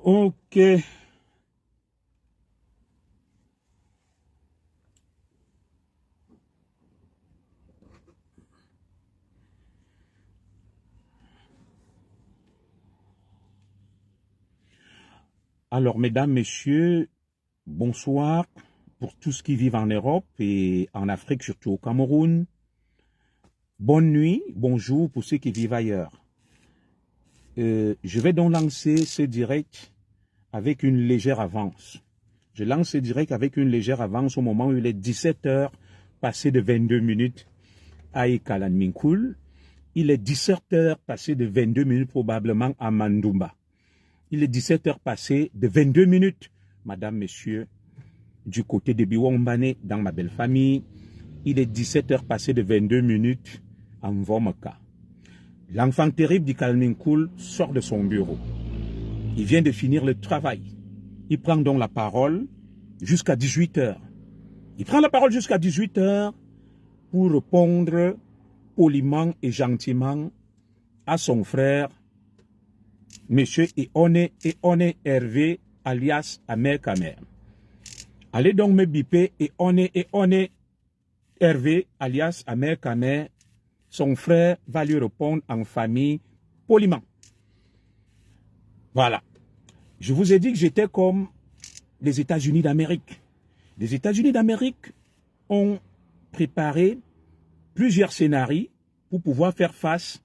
Ok. Alors, mesdames, messieurs, bonsoir pour tous qui vivent en Europe et en Afrique, surtout au Cameroun. Bonne nuit, bonjour pour ceux qui vivent ailleurs. Je vais donc lancer ce direct avec une légère avance. Je lance ce direct avec une légère avance au moment où il est 17 h passé de 22 minutes à Ekalan-Minkoul. Il est 17 h passé de 22 minutes probablement à Mandoumba. Il est 17 h passé de 22 minutes, madame, messieurs, du côté de Biwombane, dans ma belle famille. Il est 17 h passé de 22 minutes en Vomaka. L'enfant terrible d'Ekalan-Minkoul sort de son bureau. Il vient de finir le travail. Il prend donc la parole jusqu'à 18 h. Il prend la parole jusqu'à 18 h pour répondre poliment et gentiment à son frère, Monsieur Eone Hervé, alias Amer Kamer. Allez donc me biper Eone Hervé, alias Amer Kamer. Son frère va lui répondre en famille poliment. Voilà. Je vous ai dit que j'étais comme les États-Unis d'Amérique. Les États-Unis d'Amérique ont préparé plusieurs scénarios pour pouvoir faire face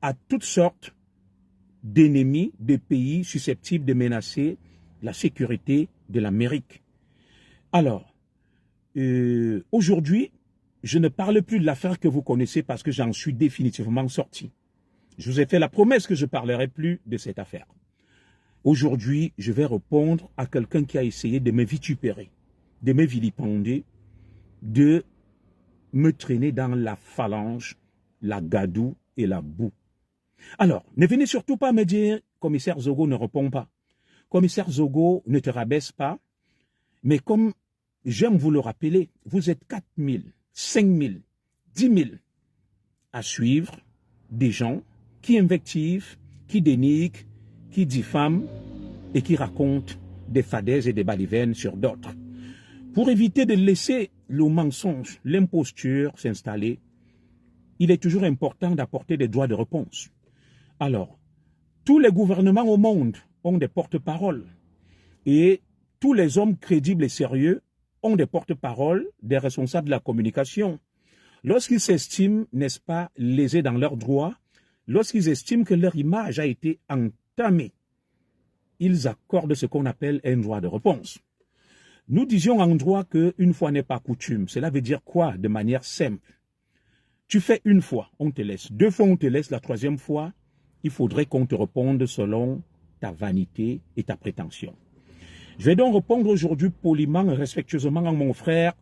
à toutes sortes d'ennemis, de pays susceptibles de menacer la sécurité de l'Amérique. Alors, aujourd'hui, je ne parle plus de l'affaire que vous connaissez parce que j'en suis définitivement sorti. Je vous ai fait la promesse que je ne parlerai plus de cette affaire. Aujourd'hui, je vais répondre à quelqu'un qui a essayé de me vitupérer, de me vilipender, de me traîner dans la phalange, la gadoue et la boue. Alors, ne venez surtout pas me dire, commissaire Zogo ne répond pas. Commissaire Zogo ne te rabaisse pas. Mais comme j'aime vous le rappeler, vous êtes 4 000, 5 000, 10 000 à suivre des gens qui invectivent, qui dénigrent, qui diffament et qui racontent des fadaises et des balivernes sur d'autres. Pour éviter de laisser le mensonge, l'imposture s'installer, il est toujours important d'apporter des droits de réponse. Alors, tous les gouvernements au monde ont des porte-paroles et tous les hommes crédibles et sérieux ont des porte-paroles, des responsables de la communication. Lorsqu'ils s'estiment, n'est-ce pas, lésés dans leurs droits, lorsqu'ils estiment que leur image a été entamée, ils accordent ce qu'on appelle un droit de réponse. Nous disions en droit qu'une fois n'est pas coutume. Cela veut dire quoi de manière simple? Tu fais une fois, on te laisse. 2 fois, on te laisse. La 3e fois, il faudrait qu'on te réponde selon ta vanité et ta prétention. Je vais donc répondre aujourd'hui poliment et respectueusement à mon frère,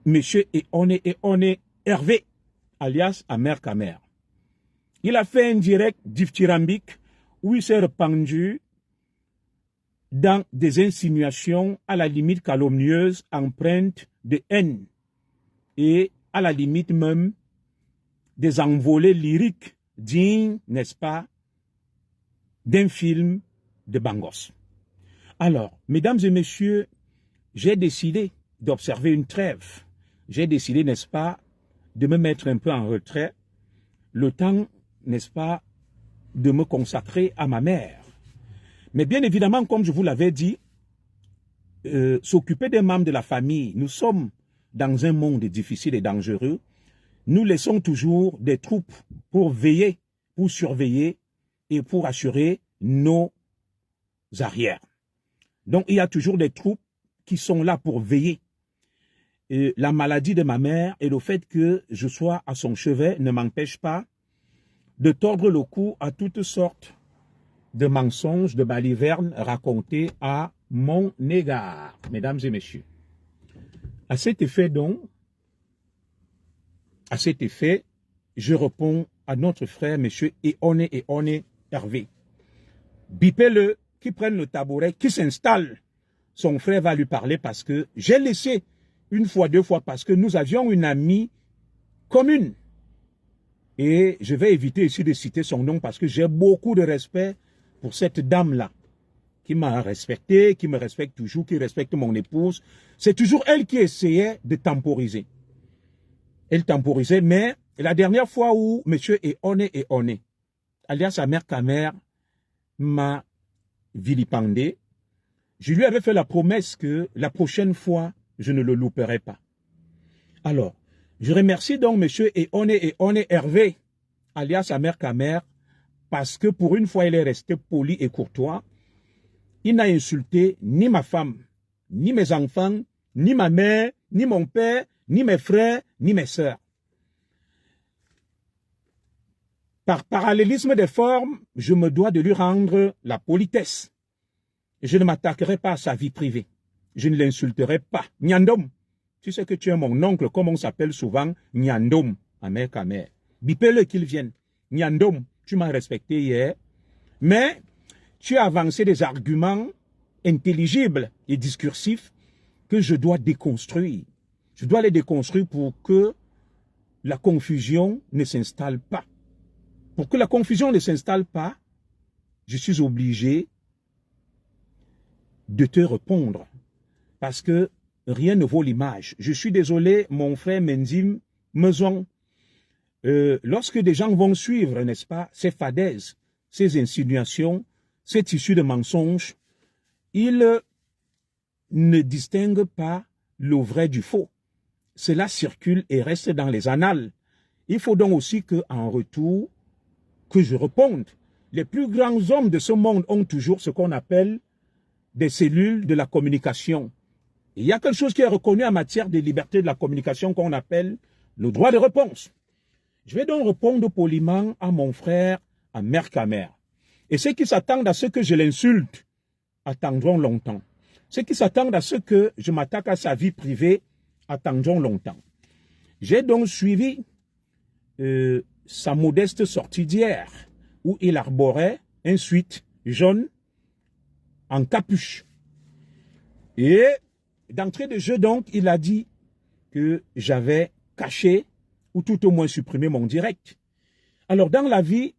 Monsieur Eone Hervé, alias Amer Kamer. Il a fait un direct dithyrambique où il s'est répandu dans des insinuations à la limite calomnieuses, empreintes de haine et à la limite même des envolées lyriques dignes, n'est-ce pas, d'un film de Bangos. Alors, mesdames et messieurs, j'ai décidé d'observer une trêve. J'ai décidé, n'est-ce pas, de me mettre un peu en retrait, le temps, n'est-ce pas, de me consacrer à ma mère. Mais bien évidemment, comme je vous l'avais dit, s'occuper des membres de la famille, nous sommes dans un monde difficile et dangereux. Nous laissons toujours des troupes pour veiller, pour surveiller et pour assurer nos arrières. Donc, il y a toujours des troupes qui sont là pour veiller. Et la maladie de ma mère et le fait que je sois à son chevet ne m'empêche pas de tordre le cou à toutes sortes de mensonges, de balivernes racontés à mon égard, mesdames et messieurs. À cet effet donc, je réponds à notre frère, monsieur Eone Hervé. Bipez-le, qui prenne le tabouret, qui s'installe. Son frère va lui parler parce que j'ai laissé une fois, 2 fois, parce que nous avions une amie commune. Et je vais éviter ici de citer son nom parce que j'ai beaucoup de respect pour cette dame-là. qui m'a respecté, qui me respecte toujours, qui respecte mon épouse. C'est toujours elle qui essayait de temporiser. Elle temporisait, mais la dernière fois où monsieur est honnête, alias sa mère Kamer, m'a vilipendé, je lui avais fait la promesse que la prochaine fois, je ne le louperai pas. Alors, je remercie donc monsieur Ehone Hervé, alias sa mère Kamer, parce que pour une fois, il est resté poli et courtois. Il n'a insulté ni ma femme, ni mes enfants, ni ma mère, ni mon père, ni mes frères, ni mes sœurs. Par parallélisme des formes, je me dois de lui rendre la politesse. Je ne m'attaquerai pas à sa vie privée. Je ne l'insulterai pas. Nyandom, tu sais que tu es mon oncle, comme on s'appelle souvent, Nyandom, Amer Kamer. Bipez-le qu'il vienne. Nyandom, tu m'as respecté hier, mais tu as avancé des arguments intelligibles et discursifs que je dois déconstruire. Je dois les déconstruire pour que la confusion ne s'installe pas. Pour que la confusion ne s'installe pas, je suis obligé de te répondre. Parce que rien ne vaut l'image. Je suis désolé, mon frère Mendim Mezon. Lorsque des gens vont suivre, n'est-ce pas, ces fadaises, ces insinuations, ces tissus de mensonges, ils ne distinguent pas le vrai du faux. Cela circule et reste dans les annales. Il faut donc aussi qu'en retour, que je réponde. Les plus grands hommes de ce monde ont toujours ce qu'on appelle des cellules de la communication. Et il y a quelque chose qui est reconnu en matière de liberté de la communication qu'on appelle le droit de réponse. Je vais donc répondre poliment à mon frère, à Mère Kamer. Et ceux qui s'attendent à ce que je l'insulte attendront longtemps. Ceux qui s'attendent à ce que je m'attaque à sa vie privée attendront longtemps. J'ai donc suivi sa modeste sortie d'hier, où il arborait un sweat jaune en capuche. Et d'entrée de jeu, donc, il a dit que j'avais caché ou tout au moins supprimé mon direct. Alors, dans la vie,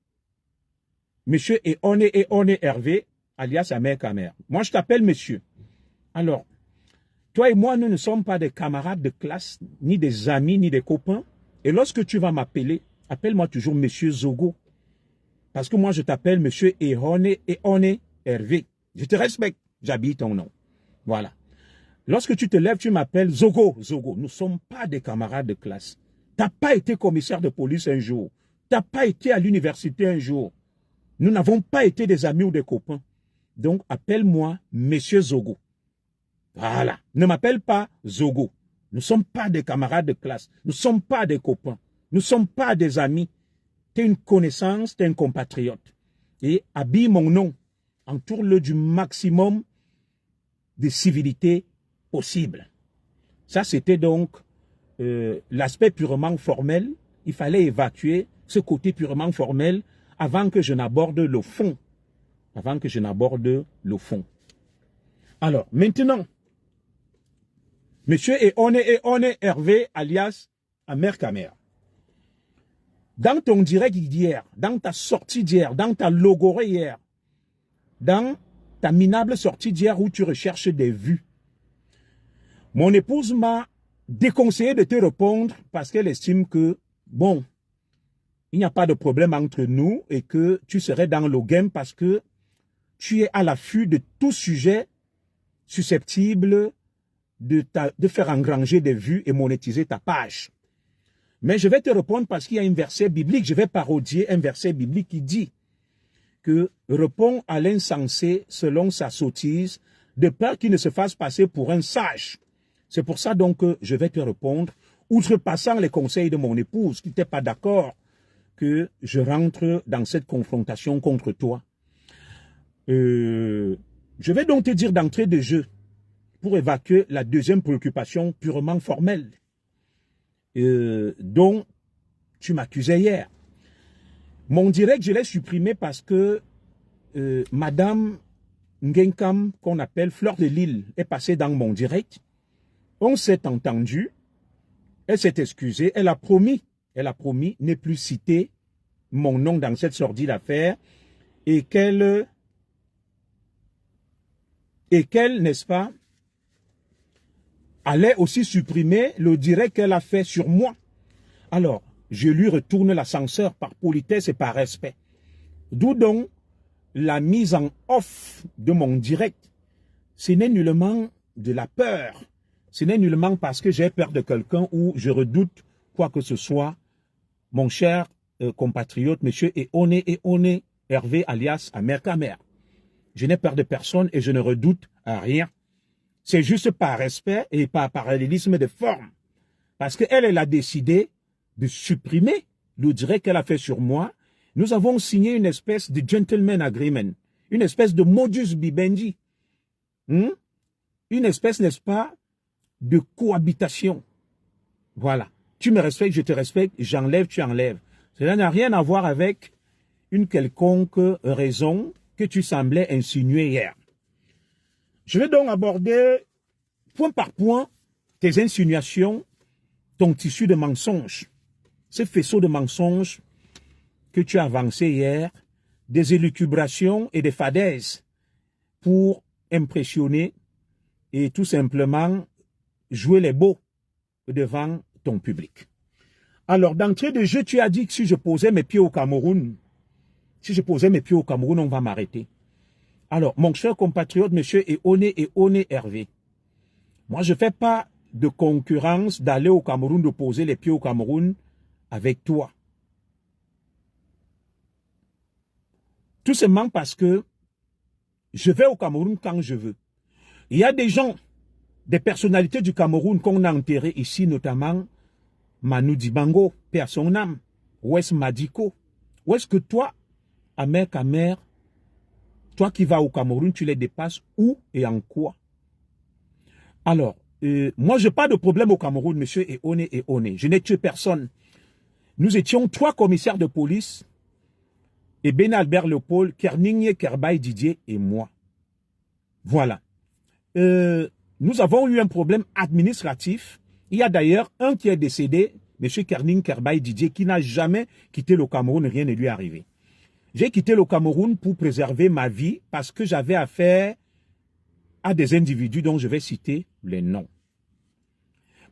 monsieur Ehone Hervé, alias Amer Kamer. Moi, je t'appelle monsieur. Alors, toi et moi, nous ne sommes pas des camarades de classe, ni des amis, ni des copains. Et lorsque tu vas m'appeler, appelle-moi toujours monsieur Zogo. Parce que moi, je t'appelle monsieur Ehone Hervé. Je te respecte, j'habite ton nom. Voilà. Lorsque tu te lèves, tu m'appelles Zogo. Zogo, nous ne sommes pas des camarades de classe. Tu n'as pas été commissaire de police un jour. Tu n'as pas été à l'université un jour. Nous n'avons pas été des amis ou des copains. Donc, appelle-moi monsieur Zogo. Voilà. Ne m'appelle pas Zogo. Nous ne sommes pas des camarades de classe. Nous ne sommes pas des copains. Nous ne sommes pas des amis. Tu es une connaissance, tu es un compatriote. Et habille mon nom. Entoure-le du maximum de civilité possible. Ça, c'était donc l'aspect purement formel. Il fallait évacuer ce côté purement formel avant que je n'aborde le fond. Avant que je n'aborde le fond. Alors, maintenant, monsieur Ehone Hervé, alias Amer Kamer. Dans ton direct d'hier, dans ta sortie d'hier, dans ta logorée hier, dans ta minable sortie d'hier où tu recherches des vues, mon épouse m'a déconseillé de te répondre parce qu'elle estime que, bon, il n'y a pas de problème entre nous et que tu serais dans le game parce que tu es à l'affût de tout sujet susceptible de faire engranger des vues et monétiser ta page. Mais je vais te répondre parce qu'il y a un verset biblique, je vais parodier un verset biblique qui dit que réponds à l'insensé selon sa sottise, de peur qu'il ne se fasse passer pour un sage. C'est pour ça donc que je vais te répondre, outrepassant les conseils de mon épouse qui n'était pas d'accord que je rentre dans cette confrontation contre toi. Je vais donc te dire d'entrée de jeu, pour évacuer la deuxième préoccupation purement formelle, dont tu m'accusais hier. Mon direct, je l'ai supprimé parce que Madame Ngenkam, qu'on appelle Fleur de Lille, est passée dans mon direct. On s'est entendu, elle s'est excusée, elle a promis ne plus citer mon nom dans cette sordide affaire et qu'elle et qu'elle, n'est-ce pas, allait aussi supprimer le direct qu'elle a fait sur moi. Alors, je lui retourne l'ascenseur par politesse et par respect. D'où donc la mise en off de mon direct. Ce n'est nullement de la peur. Ce n'est nullement parce que j'ai peur de quelqu'un ou je redoute quoi que ce soit. Mon cher compatriote, monsieur Eone Hervé alias Amer Kamer. Je n'ai peur de personne et je ne redoute à rien. C'est juste par respect et par parallélisme de forme. Parce qu'elle, elle a décidé de supprimer le direct qu'elle a fait sur moi. Nous avons signé une espèce de gentleman agreement, une espèce de modus vivendi, une espèce, n'est-ce pas, de cohabitation. Voilà. Tu me respectes, je te respecte, j'enlève, tu enlèves. Cela n'a rien à voir avec une quelconque raison que tu semblais insinuer hier. Je vais donc aborder point par point tes insinuations, ton tissu de mensonges, ce faisceau de mensonges que tu as avancé hier, des élucubrations et des fadaises pour impressionner et tout simplement jouer les beaux devant ton public. Alors, d'entrée de jeu, tu as dit que si je posais mes pieds au Cameroun, on va m'arrêter. Alors, mon cher compatriote, monsieur Eone Hervé, moi, je ne fais pas de concurrence d'aller au Cameroun, de poser les pieds au Cameroun avec toi. Tout simplement parce que je vais au Cameroun quand je veux. Il y a des gens, des personnalités du Cameroun qu'on a enterrées ici, notamment Manu Dibango, paix à son âme, Wes Madiko. Où est-ce que toi, Amer Kamer, toi qui vas au Cameroun, tu les dépasses où et en quoi? Alors, moi, je n'ai pas de problème au Cameroun, monsieur Eone. Je n'ai tué personne. Nous étions 3 commissaires de police, et Ben Albert Léopold, Kerningue, Kerbaï Didier et moi. Voilà. Nous avons eu un problème administratif. Il y a d'ailleurs un qui est décédé, M. Kerning Kerbaï Didier, qui n'a jamais quitté le Cameroun, rien ne lui est arrivé. J'ai quitté le Cameroun pour préserver ma vie parce que j'avais affaire à des individus dont je vais citer les noms.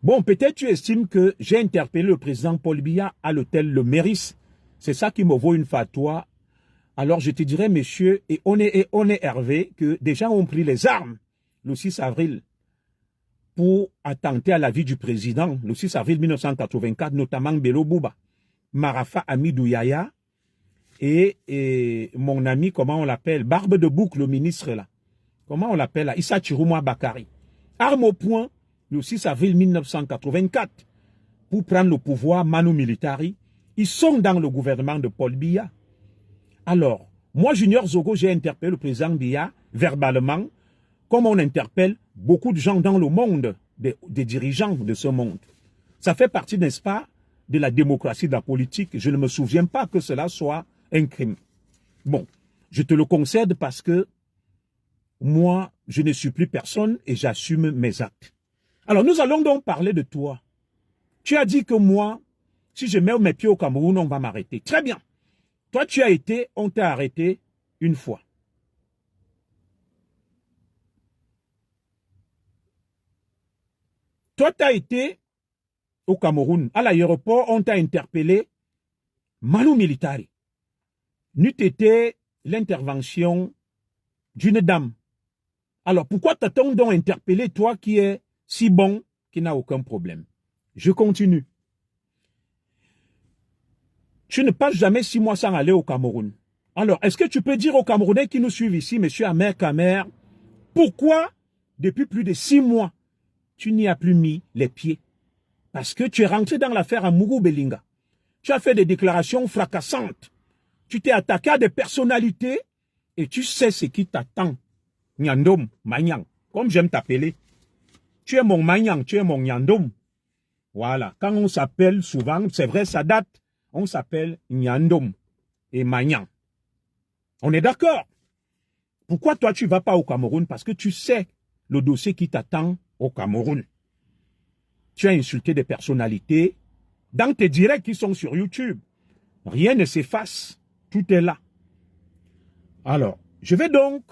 Bon, peut-être tu estimes que j'ai interpellé le président Paul Biya à l'hôtel Le Méris. C'est ça qui me vaut une fatwa. Alors je te dirais, monsieur, et on est Hervé, que des gens ont pris les armes le 6 avril pour attenter à la vie du président, le 6 avril 1984, notamment Bello Bouba, Marafa Amidou Yaya et mon ami, comment on l'appelle, Barbe de Bouc, le ministre là. Comment on l'appelle là? Issa Chiroumoua Bakari. Arme au poing, le 6 avril 1984, pour prendre le pouvoir Manu Militari. Ils sont dans le gouvernement de Paul Biya. Alors, moi, Junior Zogo, j'ai interpellé le président Biya verbalement, comme on interpelle beaucoup de gens dans le monde, des dirigeants de ce monde. Ça fait partie, n'est-ce pas, de la démocratie, de la politique. Je ne me souviens pas que cela soit un crime. Bon, je te le concède parce que moi, je ne suis plus personne et j'assume mes actes. Alors, nous allons donc parler de toi. Tu as dit que moi, si je mets mes pieds au Cameroun, on va m'arrêter. Très bien. Toi, tu as été, on t'a arrêté une fois. Toi, tu as été au Cameroun. À l'aéroport, on t'a interpellé. Manu Militari. N'eût été l'intervention d'une dame. Alors, pourquoi t'as-t-on donc interpellé, toi qui es si bon, qui n'a aucun problème? Je continue. Tu ne passes jamais 6 mois sans aller au Cameroun. Alors, est-ce que tu peux dire aux Camerounais qui nous suivent ici, monsieur Amer Kamer, pourquoi, depuis plus de 6 mois, tu n'y as plus mis les pieds? Parce que tu es rentré dans l'affaire Amourou Belinga. Tu as fait des déclarations fracassantes. Tu t'es attaqué à des personnalités et tu sais ce qui t'attend. Nyandom, Manyang, comme j'aime t'appeler. Tu es mon Manyang, tu es mon Nyandom. Voilà, quand on s'appelle souvent, c'est vrai, ça date, on s'appelle Nyandom et Manyang. On est d'accord? Pourquoi toi tu ne vas pas au Cameroun? Parce que tu sais le dossier qui t'attend au Cameroun. Tu as insulté des personnalités dans tes directs qui sont sur YouTube. Rien ne s'efface, tout est là. Alors, je vais donc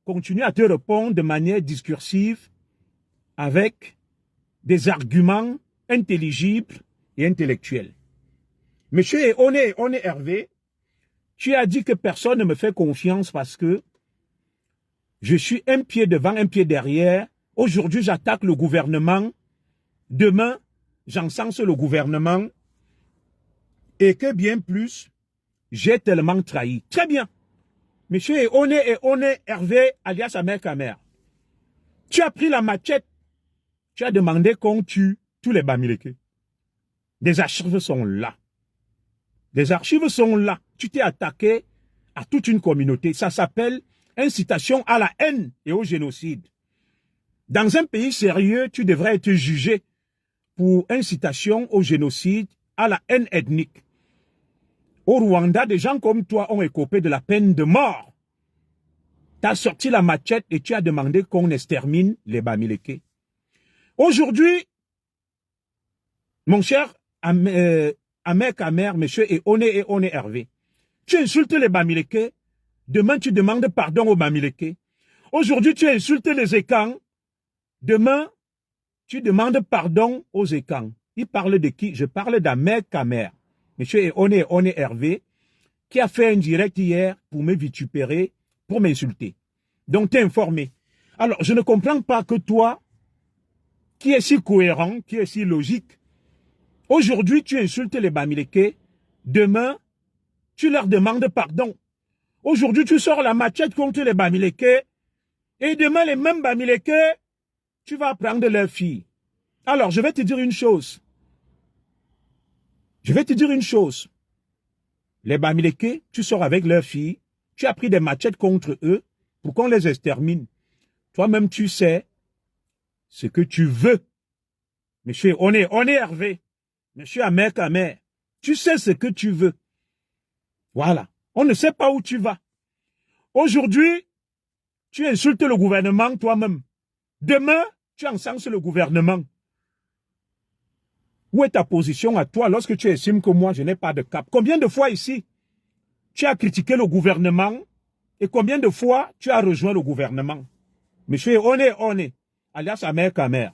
continuer à te répondre de manière discursive avec des arguments intelligibles et intellectuels. Monsieur, on est Hervé. Tu as dit que personne ne me fait confiance parce que je suis un pied devant, un pied derrière. Aujourd'hui, j'attaque le gouvernement. Demain, j'encense le gouvernement. Et que bien plus, j'ai tellement trahi. Très bien. Monsieur, on est Hervé, alias Ahmed Kamer. Tu as pris la machette. Tu as demandé qu'on tue tous les Bamileke. Des archives sont là. Des archives sont là. Tu t'es attaqué à toute une communauté. Ça s'appelle incitation à la haine et au génocide. Dans un pays sérieux, tu devrais être jugé pour incitation au génocide, à la haine ethnique. Au Rwanda, des gens comme toi ont écopé de la peine de mort. Tu as sorti la machette et tu as demandé qu'on extermine les Bamileke. Aujourd'hui, mon cher Ahmed Kamer, monsieur, et on est Hervé. Tu insultes les Bamileke. Demain, tu demandes pardon aux Bamileke. Aujourd'hui, tu insultes les Ekans. Demain, tu demandes pardon aux Ekans. Il parle de qui? Je parle d'Ahmed Kamer. Monsieur, et on est Hervé, qui a fait un direct hier pour me vitupérer, pour m'insulter. Donc, t'es informé. Alors, je ne comprends pas que toi, qui est si cohérent, qui est si logique, aujourd'hui, tu insultes les Bamileke. Demain, tu leur demandes pardon. Aujourd'hui, tu sors la machette contre les Bamileke. Et demain, les mêmes Bamileke, tu vas prendre leurs filles. Alors, je vais te dire une chose. Je vais te dire une chose. Les Bamileke, tu sors avec leurs filles. Tu as pris des machettes contre eux pour qu'on les extermine. Toi-même, tu sais ce que tu veux. Monsieur, on est Hervé. Monsieur Ahmed Kamer, tu sais ce que tu veux. Voilà. On ne sait pas où tu vas. Aujourd'hui, tu insultes le gouvernement toi-même. Demain, tu encenses le gouvernement. Où est ta position à toi lorsque tu estimes que moi, je n'ai pas de cap? Combien de fois ici, tu as critiqué le gouvernement et combien de fois tu as rejoint le gouvernement? Monsieur, on est, alias Ahmed Kamer.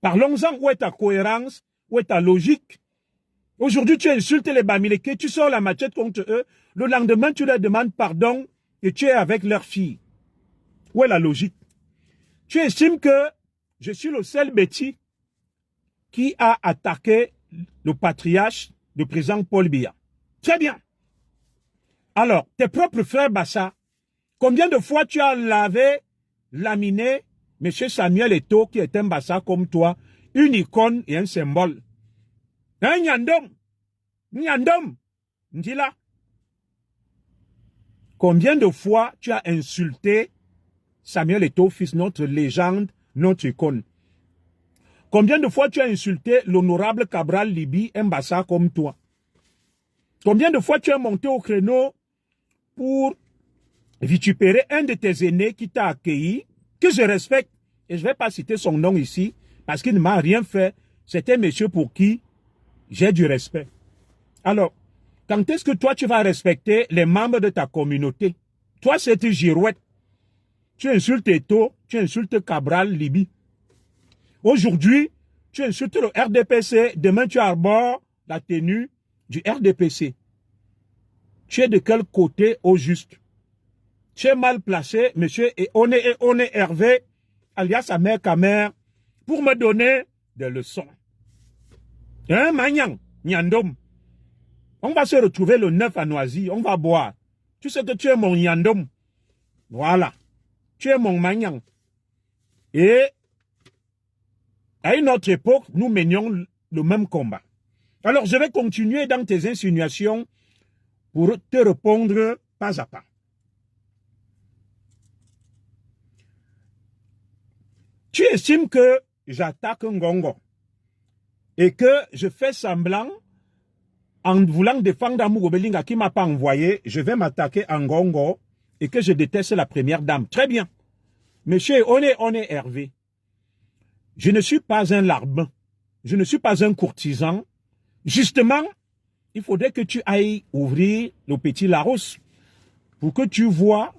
Parlons-en, où est ta cohérence, où est ta logique? Aujourd'hui, tu insultes les Bamileke, tu sors la machette contre eux, le lendemain, tu leur demandes pardon et tu es avec leur fille. Où est la logique? Tu estimes que je suis le seul bêtis qui a attaqué le patriarche, le président Paul Biya. Très bien. Alors, tes propres frères Bassa, combien de fois tu as laminé M. Samuel Eto'o, qui est un Bassa comme toi, une icône et un symbole? Un Nyandom, Ndila. Combien de fois tu as insulté Samuel Eto'o, fils, notre légende, notre icône? Combien de fois tu as insulté l'honorable Cabral Libi, un Bassa comme toi? Combien de fois tu as monté au créneau pour vitupérer un de tes aînés qui t'a accueilli, que je respecte, et je ne vais pas citer son nom ici, parce qu'il ne m'a rien fait. C'est un monsieur pour qui j'ai du respect. Alors, quand est-ce que toi tu vas respecter les membres de ta communauté? Toi, c'est une girouette. Tu insultes Eto'o, tu insultes Cabral Libi. Aujourd'hui, tu insultes le RDPC, demain tu arbores la tenue du RDPC. Tu es de quel côté au juste? Tu es mal placé, monsieur, et on est Hervé, alias Ahmed Kamer, pour me donner des leçons. Hein, Magnang, Nyandom. On va se retrouver le 9 à Noisy, on va boire. Tu sais que tu es mon Nyandom. Voilà. Tu es mon Magnang. Et à une autre époque, nous menions le même combat. Alors, je vais continuer dans tes insinuations pour te répondre pas à pas. Tu estimes que j'attaque Ngongo et que je fais semblant, en voulant défendre Amour Belinga qui ne m'a pas envoyé, je vais m'attaquer à Ngongo et que je déteste la première dame. Très bien. Monsieur, on est Hervé. Je ne suis pas un larbin. Je ne suis pas un courtisan. Justement, il faudrait que tu ailles ouvrir le petit Larousse pour que tu vois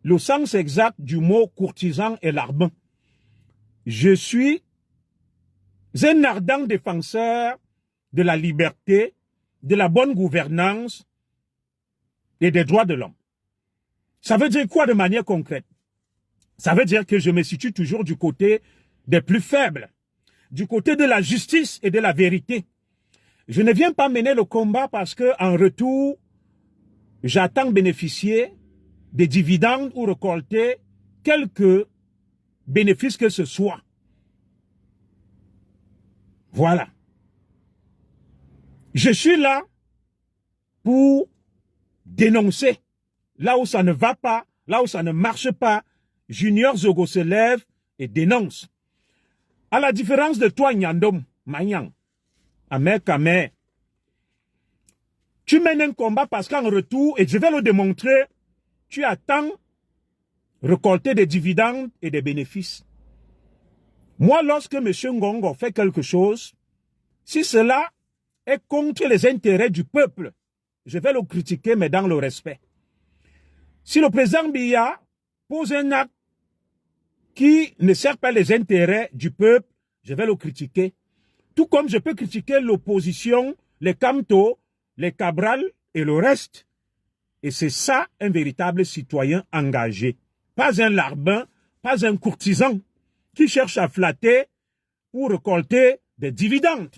le sens exact du mot courtisan est larbin. Je suis un ardent défenseur de la liberté, de la bonne gouvernance et des droits de l'homme. Ça veut dire quoi de manière concrète? Ça veut dire que je me situe toujours du côté des plus faibles, du côté de la justice et de la vérité. Je ne viens pas mener le combat parce que, en retour, j'attends bénéficier des dividendes ou récolter quelques bénéfices que ce soit. Voilà. Je suis là pour dénoncer là où ça ne va pas, là où ça ne marche pas. Junior Zogo se lève et dénonce. À la différence de toi, Nyandom, Mayang, Amer Kamer, tu mènes un combat parce qu'en retour, et je vais le démontrer, tu attends récolter des dividendes et des bénéfices. Moi, lorsque M. Ngongo fait quelque chose, si cela est contre les intérêts du peuple, je vais le critiquer, mais dans le respect. Si le président Biya pose un acte qui ne sert pas les intérêts du peuple, je vais le critiquer. Tout comme je peux critiquer l'opposition, les Kamto, les Cabral et le reste. Et c'est ça un véritable citoyen engagé. Pas un larbin, pas un courtisan qui cherche à flatter pour récolter des dividendes.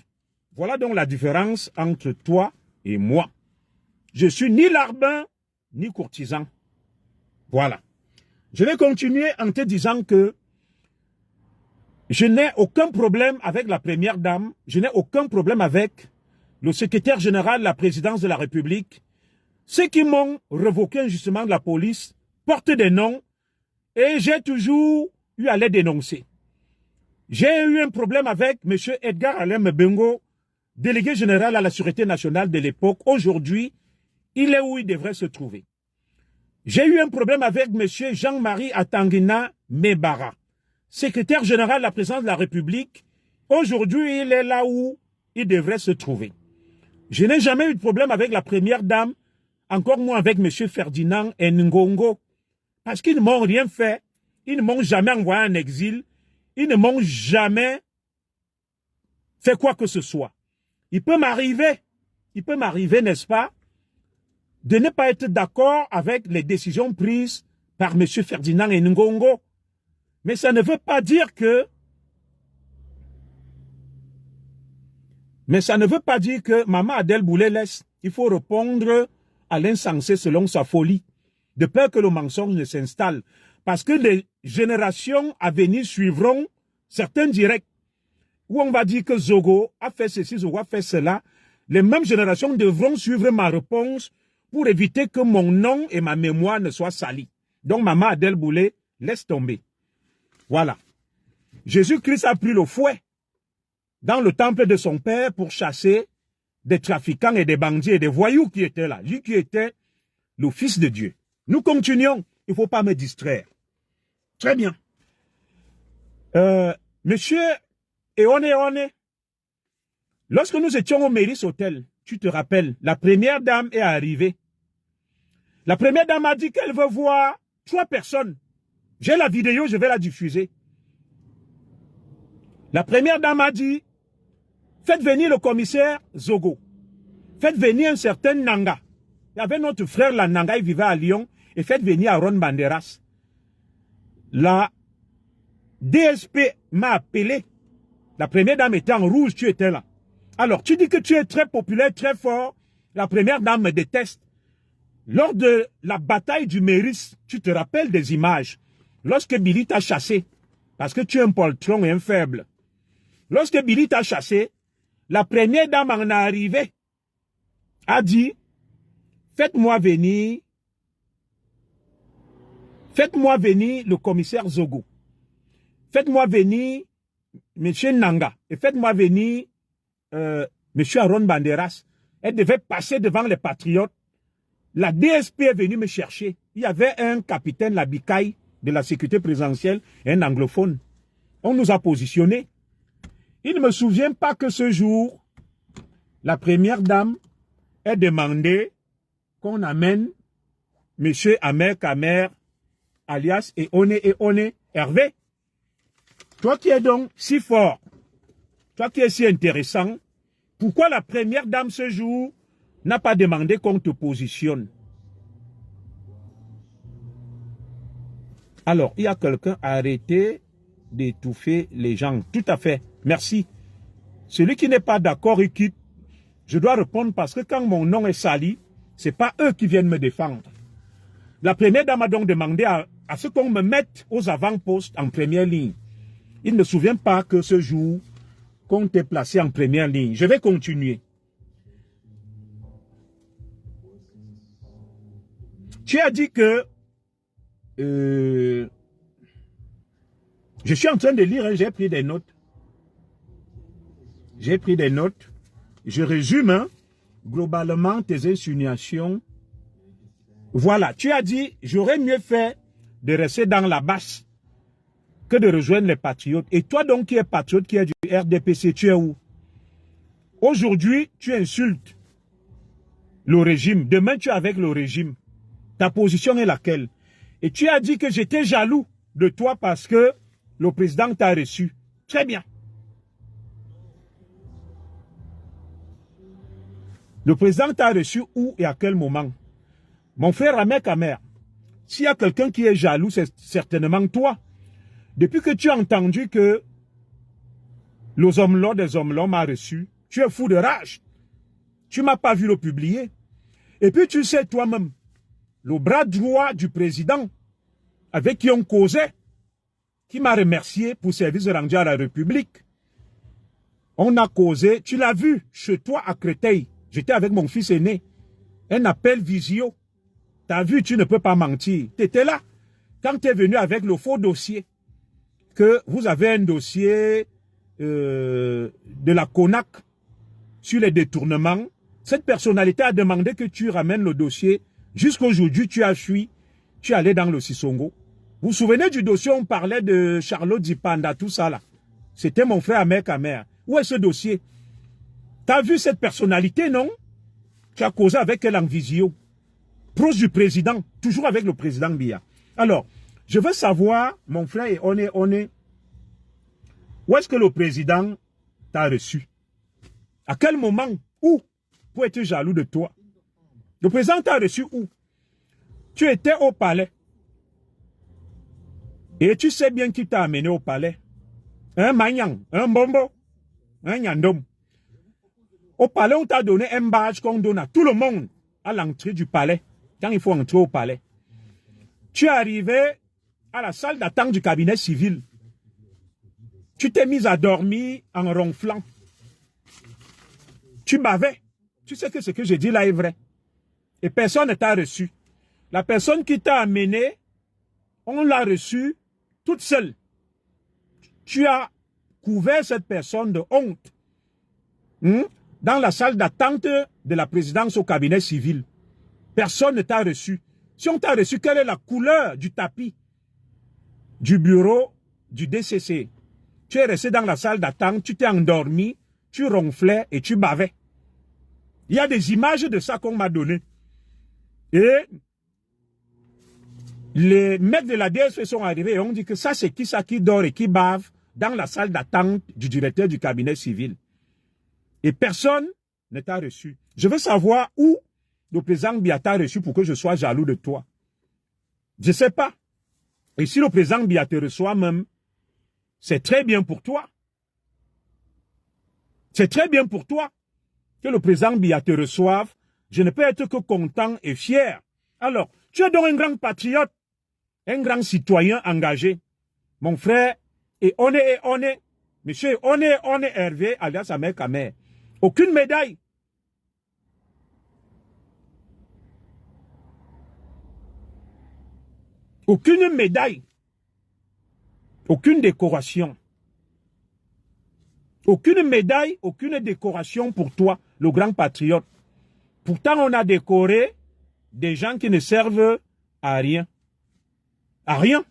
Voilà donc la différence entre toi et moi. Je suis ni larbin, ni courtisan. Voilà. Je vais continuer en te disant que je n'ai aucun problème avec la première dame, je n'ai aucun problème avec le secrétaire général de la présidence de la République. Ceux qui m'ont révoqué injustement de la police portent des noms et j'ai toujours eu à les dénoncer. J'ai eu un problème avec M. Edgar Alain Mbengo, délégué général à la Sûreté nationale de l'époque. Aujourd'hui, il est où il devrait se trouver. J'ai eu un problème avec M. Jean-Marie Atangina Mebara, secrétaire général de la présidence de la République. Aujourd'hui, il est là où il devrait se trouver. Je n'ai jamais eu de problème avec la première dame, encore moins avec M. Ferdinand Ngongo, parce qu'ils ne m'ont rien fait, ils ne m'ont jamais envoyé en exil, ils ne m'ont jamais fait quoi que ce soit. Il peut m'arriver, n'est-ce pas, de ne pas être d'accord avec les décisions prises par M. Ferdinand Ngongo. Mais ça ne veut pas dire que Maman Adel Boulay laisse. Il faut répondre à l'insensé selon sa folie, de peur que le mensonge ne s'installe. Parce que les générations à venir suivront certains directs où on va dire que Zogo a fait ceci, Zogo a fait cela. Les mêmes générations devront suivre ma réponse pour éviter que mon nom et ma mémoire ne soient salis. Donc Maman Adel Boulay, laisse tomber. Voilà. Jésus-Christ a pris le fouet dans le temple de son père pour chasser des trafiquants et des bandits et des voyous qui étaient là. Lui qui était le Fils de Dieu. Nous continuons. Il ne faut pas me distraire. Très bien. Monsieur Eone, lorsque nous étions au Méris Hotel, tu te rappelles, la première dame est arrivée. La première dame a dit qu'elle veut voir 3 personnes. J'ai la vidéo, je vais la diffuser. La première dame a dit, faites venir le commissaire Zogo. Faites venir un certain Nanga. Il y avait notre frère, la Nanga, il vivait à Lyon. Et faites venir Aaron Banderas. La DSP m'a appelé. La première dame était en rouge, tu étais là. Alors, tu dis que tu es très populaire, très fort. La première dame me déteste. Lors de la bataille du Méris, tu te rappelles des images. Lorsque Billy t'a chassé, parce que tu es un poltron et un faible. Lorsque Billy t'a chassé, la première dame en arrivée a dit, faites-moi venir le commissaire Zogo. Faites-moi venir M. Nanga. Et faites-moi venir M. Aaron Banderas. Elle devait passer devant les patriotes. La DSP est venue me chercher. Il y avait un capitaine, la Bikaï, de la sécurité présidentielle, un anglophone. On nous a positionnés. Il ne me souvient pas que ce jour, la première dame ait demandé qu'on amène M. Amer Kamer alias et on est Hervé. Toi qui es donc si fort, toi qui es si intéressant, pourquoi la première dame ce jour n'a pas demandé qu'on te positionne? Alors, il y a quelqu'un, arrêtez d'étouffer les gens. Tout à fait. Merci. Celui qui n'est pas d'accord, il quitte. Je dois répondre parce que quand mon nom est sali, ce n'est pas eux qui viennent me défendre. La première dame a donc demandé à ce qu'on me mette aux avant-postes en première ligne. Il ne se souvient pas que ce jour, qu'on t'ait placé en première ligne. Je vais continuer. Tu as dit que je suis en train de lire, hein, j'ai pris des notes. J'ai pris des notes. Je résume, hein, globalement, tes insinuations. Voilà, tu as dit, j'aurais mieux fait de rester dans la basse que de rejoindre les patriotes. Et toi donc qui es patriote, qui es du RDPC, tu es où? Aujourd'hui, tu insultes le régime. Demain, tu es avec le régime. Ta position est laquelle? Et tu as dit que j'étais jaloux de toi parce que le président t'a reçu. Très bien. Le président t'a reçu où et à quel moment? Mon frère Ahmed Kamer, s'il y a quelqu'un qui est jaloux, c'est certainement toi. Depuis que tu as entendu que les hommes-là des hommes-là m'a reçu, tu es fou de rage. Tu ne m'as pas vu le publier. Et puis tu sais toi-même, le bras droit du président avec qui on causait, qui m'a remercié pour service rendu à la République. On a causé, tu l'as vu, chez toi à Créteil. J'étais avec mon fils aîné. Un appel visio. Tu as vu, tu ne peux pas mentir. Tu étais là. Quand tu es venu avec le faux dossier, que vous avez un dossier de la CONAC sur les détournements, cette personnalité a demandé que tu ramènes le dossier. Jusqu'aujourd'hui, tu as fui. Tu es allé dans le Sissongo. Vous vous souvenez du dossier, on parlait de Charlotte Dipanda, tout ça là. C'était mon frère Ahmed Kamer. Où est ce dossier? Tu as vu cette personnalité, non? Tu as causé avec elle en visio. Proche du président, toujours avec le président Biya. Alors, je veux savoir, mon frère, et on est, où est-ce que le président t'a reçu? À quel moment? Où? Pour être jaloux de toi. Le président t'a reçu où? Tu étais au palais. Et tu sais bien qui t'a amené au palais. Un Manyang, un Bombo, un Nyandom. Au palais, on t'a donné un badge qu'on donne à tout le monde à l'entrée du palais, quand il faut entrer au palais. Tu es arrivé à la salle d'attente du cabinet civil. Tu t'es mis à dormir en ronflant. Tu bavais. Tu sais que ce que je dis là est vrai. Et personne ne t'a reçu. La personne qui t'a amené, on l'a reçue toute seule. Tu as couvert cette personne de honte dans la salle d'attente de la présidence au cabinet civil. Personne ne t'a reçu. Si on t'a reçu, quelle est la couleur du tapis du bureau du DCC? Tu es resté dans la salle d'attente, tu t'es endormi, tu ronflais et tu bavais. Il y a des images de ça qu'on m'a donné. Et les mecs de la DSP sont arrivés et ont dit que ça, c'est qui ça qui dort et qui bave dans la salle d'attente du directeur du cabinet civil. Et personne ne t'a reçu. Je veux savoir où le président Biya t'a reçu pour que je sois jaloux de toi. Je ne sais pas. Et si le président Biya te reçoit même, c'est très bien pour toi. C'est très bien pour toi que le président Biya te reçoive. Je ne peux être que content et fier. Alors, tu es donc un grand patriote, un grand citoyen engagé. Mon frère, et on est, monsieur, on est Hervé, alias Ahmed Kamer. Aucune médaille. Aucune médaille. Aucune décoration. Aucune médaille, aucune décoration pour toi, le grand patriote. Pourtant, on a décoré des gens qui ne servent à rien. À rien.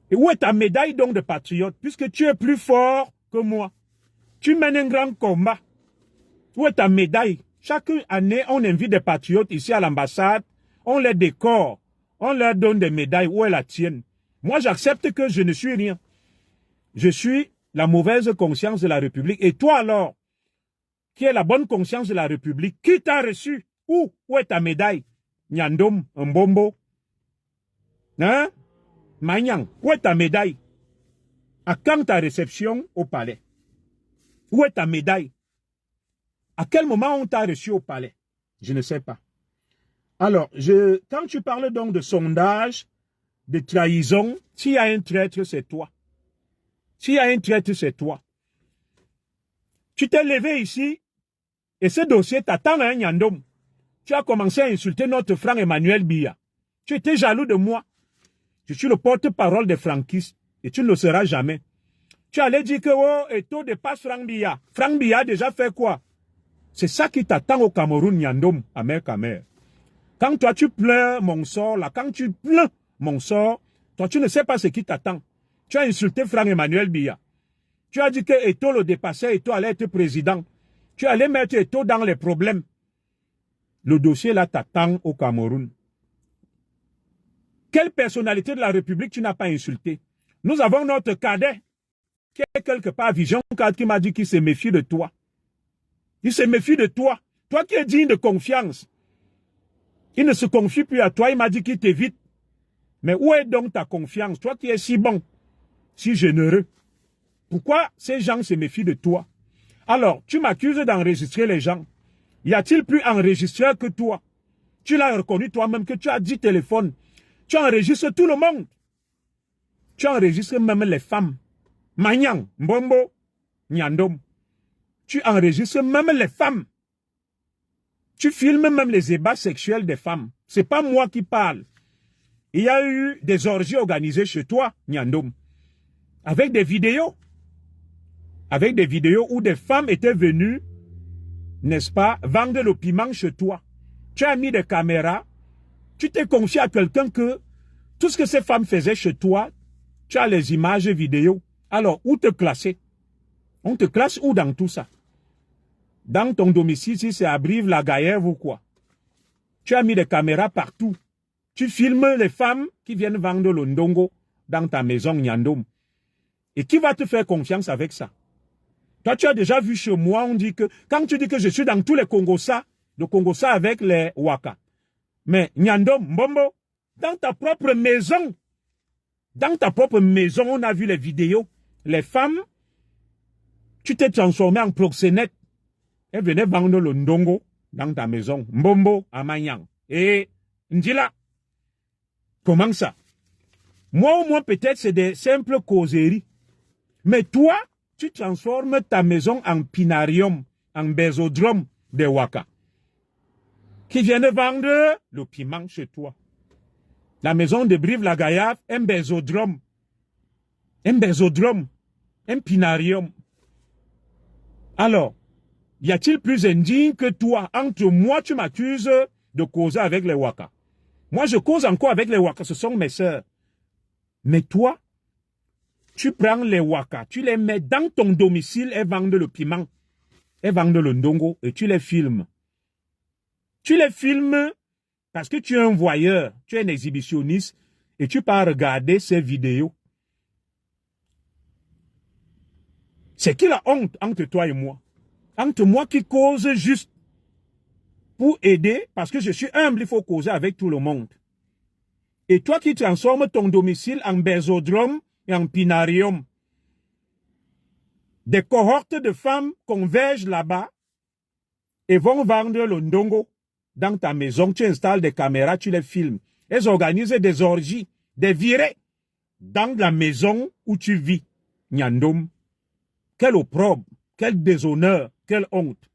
Et où est ta médaille donc de patriote, puisque tu es plus fort que moi? Tu mènes un grand combat. Où est ta médaille? Chaque année, on invite des patriotes ici à l'ambassade, on les décore, on leur donne des médailles. Où est la tienne? Moi, j'accepte que je ne suis rien. Je suis la mauvaise conscience de la République. Et toi alors, qui est la bonne conscience de la République, qui t'a reçu? Où est ta médaille? Nyandom, Mbombo. Hein? Manyang, où est ta médaille? À quand ta réception au palais? Où est ta médaille? À quel moment on t'a reçu au palais? Je ne sais pas. Alors, quand tu parles donc de sondage, de trahison, s'il y a un traître, c'est toi. S'il y a un traître, c'est toi. Tu t'es levé ici, et ce dossier t'attend, hein, Nyandom. Tu as commencé à insulter notre frère Emmanuel Biya. Tu étais jaloux de moi. Je suis le porte-parole des franquistes, et tu ne le seras jamais. Tu allais dire que, oh, Eto'o dépasse Frank Biya. Frank Biya a déjà fait quoi? C'est ça qui t'attend au Cameroun, Nyandom, Amer Kamer. Quand toi tu pleures mon sort, là, quand tu pleures mon sort, toi tu ne sais pas ce qui t'attend. Tu as insulté Frank Emmanuel Biya. Tu as dit que Eto'o le dépassait, Eto'o allait être président. Tu allais mettre Eto'o dans les problèmes. Le dossier là t'attend au Cameroun. Quelle personnalité de la République tu n'as pas insulté? Nous avons notre cadet qui est quelque part Vision 4 qui m'a dit qu'il se méfie de toi. Il se méfie de toi. Toi qui es digne de confiance. Il ne se confie plus à toi, il m'a dit qu'il t'évite. Mais où est donc ta confiance? Toi qui es si bon, si généreux. Pourquoi ces gens se méfient de toi? Alors, tu m'accuses d'enregistrer les gens. Y a-t-il plus enregistreur que toi? Tu l'as reconnu toi-même que tu as 10 téléphones. Tu enregistres tout le monde. Tu enregistres même les femmes. Manyang, Mbombo, Nyandom. Tu enregistres même les femmes. Tu filmes même les ébats sexuels des femmes. C'est pas moi qui parle. Il y a eu des orgies organisées chez toi, Nyandom. Avec des vidéos. Avec des vidéos où des femmes étaient venues, n'est-ce pas, vendre le piment chez toi. Tu as mis des caméras. Tu t'es confié à quelqu'un que tout ce que ces femmes faisaient chez toi, tu as les images vidéos. Alors, où te classer? On te classe où dans tout ça? Dans ton domicile, si c'est à Brive-la-Gaillarde ou quoi? Tu as mis des caméras partout. Tu filmes les femmes qui viennent vendre le ndongo dans ta maison, Nyandom. Et qui va te faire confiance avec ça? Toi, tu as déjà vu chez moi, on dit que, quand tu dis que je suis dans tous les Congossa, le Congossa avec les Waka. Mais, Nyandom, Mbombo, dans ta propre maison, on a vu les vidéos. Les femmes, tu t'es transformé en proxénète. Elles venaient vendre le ndongo dans ta maison. Mbombo, Amanyang. Et, Ndila. Comment ça? Moi, au moins, peut-être, c'est des simples causeries. Mais toi, tu transformes ta maison en pinarium, en bésodrome des Waka. Qui viennent vendre le piment chez toi. La maison de Brive-la-Gaillarde, un bésodrome. Un pinarium. Alors, y a-t-il plus indigne que toi? Entre moi, tu m'accuses de causer avec les Waka. Moi, je cause encore avec les Waka, ce sont mes sœurs. Mais toi, tu prends les Waka, tu les mets dans ton domicile et vendent le piment, et vendent le ndongo, et tu les filmes. Tu les filmes parce que tu es un voyeur, tu es un exhibitionniste, et tu pars regarder ces vidéos. C'est qui la honte entre toi et moi? Entre moi qui cause juste pour aider, parce que je suis humble, il faut causer avec tout le monde. Et toi qui transformes ton domicile en bésodrome et en pinarium. Des cohortes de femmes convergent là-bas et vont vendre le ndongo dans ta maison. Tu installes des caméras, tu les filmes. Elles organisent des orgies, des virées dans la maison où tu vis. Nyandom, quel opprobre, quel déshonneur, quelle honte.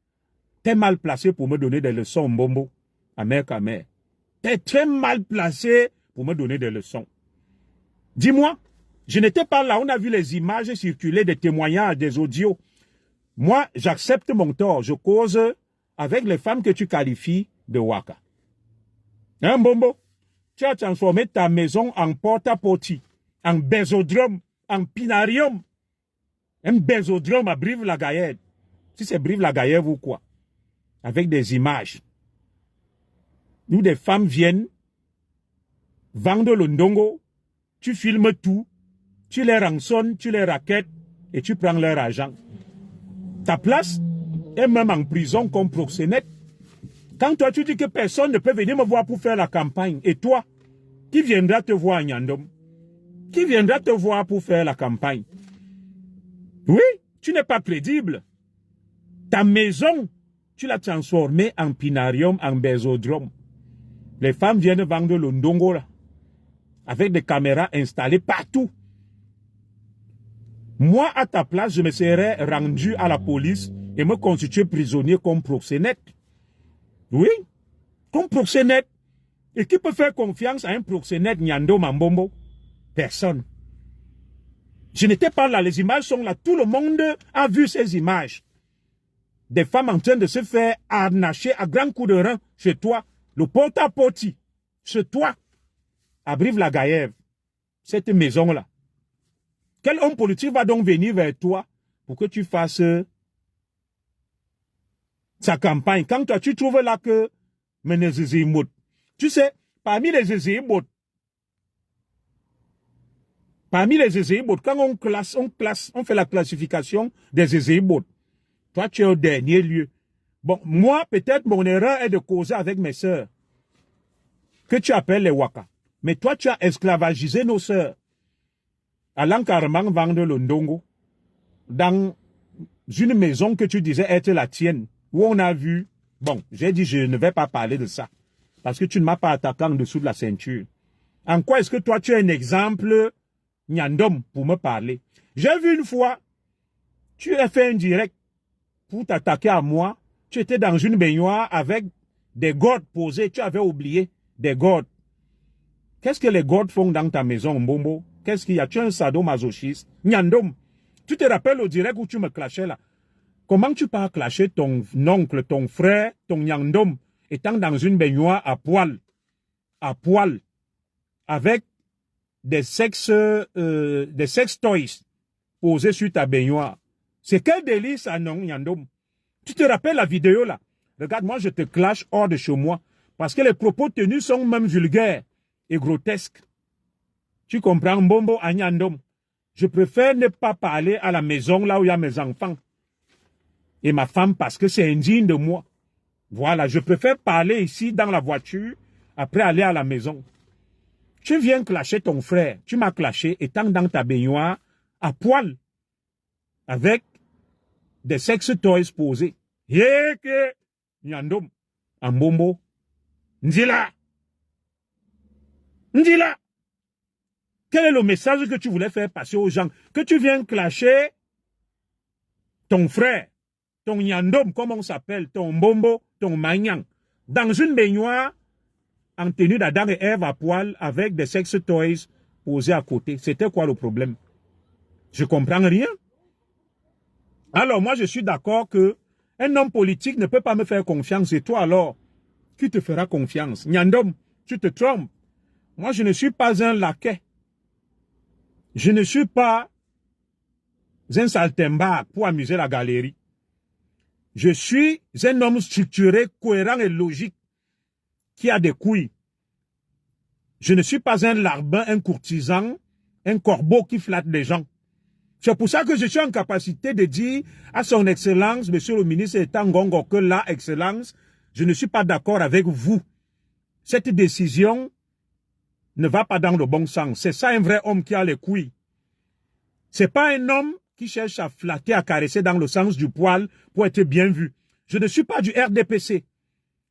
T'es mal placé pour me donner des leçons, Mbombo, Amer Kamer. T'es très mal placé pour me donner des leçons. Dis-moi, je n'étais pas là, on a vu les images circuler, des témoignages, des audios. Moi, j'accepte mon tort, je cause avec les femmes que tu qualifies de Waka. Hein, Mbombo? Tu as transformé ta maison en porte-à-porte, en bésodrome, en pinarium. Un bésodrome à Brive-la-Gaillarde. Si c'est Brive-la-Gaillarde ou quoi? Avec des images. Où des femmes viennent vendent le ndongo, tu filmes tout, tu les rançonnes, tu les raquettes et tu prends leur argent. Ta place est même en prison comme proxénète. Quand toi tu dis que personne ne peut venir me voir pour faire la campagne, et toi, qui viendra te voir à Nyandom? Qui viendra te voir pour faire la campagne? Oui, tu n'es pas crédible. Ta maison, tu l'as transformée en pinarium, en bésodrome. Les femmes viennent vendre le ndongo là, avec des caméras installées partout. Moi, à ta place, je me serais rendu à la police et me constituer prisonnier comme proxénète. Oui, comme proxénète. Et qui peut faire confiance à un proxénète Nyando Mambombo? Personne. Je n'étais pas là, les images sont là. Tout le monde a vu ces images. Des femmes en train de se faire arnacher à grands coups de rein chez toi. Le porte-à-porte, chez toi, à Brive-la-Gaillarde. Cette maison-là. Quel homme politique va donc venir vers toi pour que tu fasses sa campagne? Quand toi, tu trouves là que Menezizimout, tu sais, parmi les Zizimout, quand on fait la classification des Zizimout, toi, tu es au dernier lieu. Bon, moi, peut-être mon erreur est de causer avec mes sœurs, que tu appelles les Waka. Mais toi, tu as esclavagisé nos sœurs, allant carrément vendre le ndongo dans une maison que tu disais être la tienne, où on a vu, bon, j'ai dit je ne vais pas parler de ça, parce que tu ne m'as pas attaqué en dessous de la ceinture. En quoi est-ce que toi tu es un exemple Nyandom pour me parler? J'ai vu une fois, tu as fait un direct pour t'attaquer à moi, tu étais dans une baignoire avec des gourdes posées, tu avais oublié des gourdes. Qu'est-ce que les gourdes font dans ta maison, Mbombo? Qu'est-ce qu'il y a? Tu es un sadomasochiste. Nyandom, tu te rappelles au direct où tu me clashais là? Comment tu peux clasher ton oncle, ton frère, ton Nyandom, étant dans une baignoire à poil, avec des sex toys posés sur ta baignoire? C'est quel délit ça, non, Nyandom? Tu te rappelles la vidéo là? Regarde, moi je te clash hors de chez moi, parce que les propos tenus sont même vulgaires et grotesques. Tu comprends, Mbombo à Nyandom? Je préfère ne pas parler à la maison là où il y a mes enfants et ma femme parce que c'est indigne de moi. Voilà, je préfère parler ici dans la voiture, après aller à la maison. Tu viens clasher ton frère, tu m'as clashé étant dans ta baignoire, à poil, avec des sex toys posés. Yeke, Nyandom, Mbombo, Ndila. Ndila. Quel est le message que tu voulais faire passer aux gens? Que tu viens clasher ton frère, ton Nyandom, comme on s'appelle, ton Mbombo, ton Magnang, dans une baignoire en tenue d'Adam et Ève à poil avec des sex toys posés à côté. C'était quoi le problème? Je comprends rien. Alors moi je suis d'accord que un homme politique ne peut pas me faire confiance. Et toi alors, qui te fera confiance? Nyandom, tu te trompes. Moi je ne suis pas un laquais. Je ne suis pas un saltimbanque pour amuser la galerie. Je suis un homme structuré, cohérent et logique, qui a des couilles. Je ne suis pas un larbin, un courtisan, un corbeau qui flatte les gens. C'est pour ça que je suis en capacité de dire à son Excellence, Monsieur le ministre Tangongo, que là, Excellence, je ne suis pas d'accord avec vous. Cette décision ne va pas dans le bon sens. C'est ça un vrai homme qui a les couilles. C'est pas un homme qui cherche à flatter, à caresser dans le sens du poil pour être bien vu. Je ne suis pas du RDPC.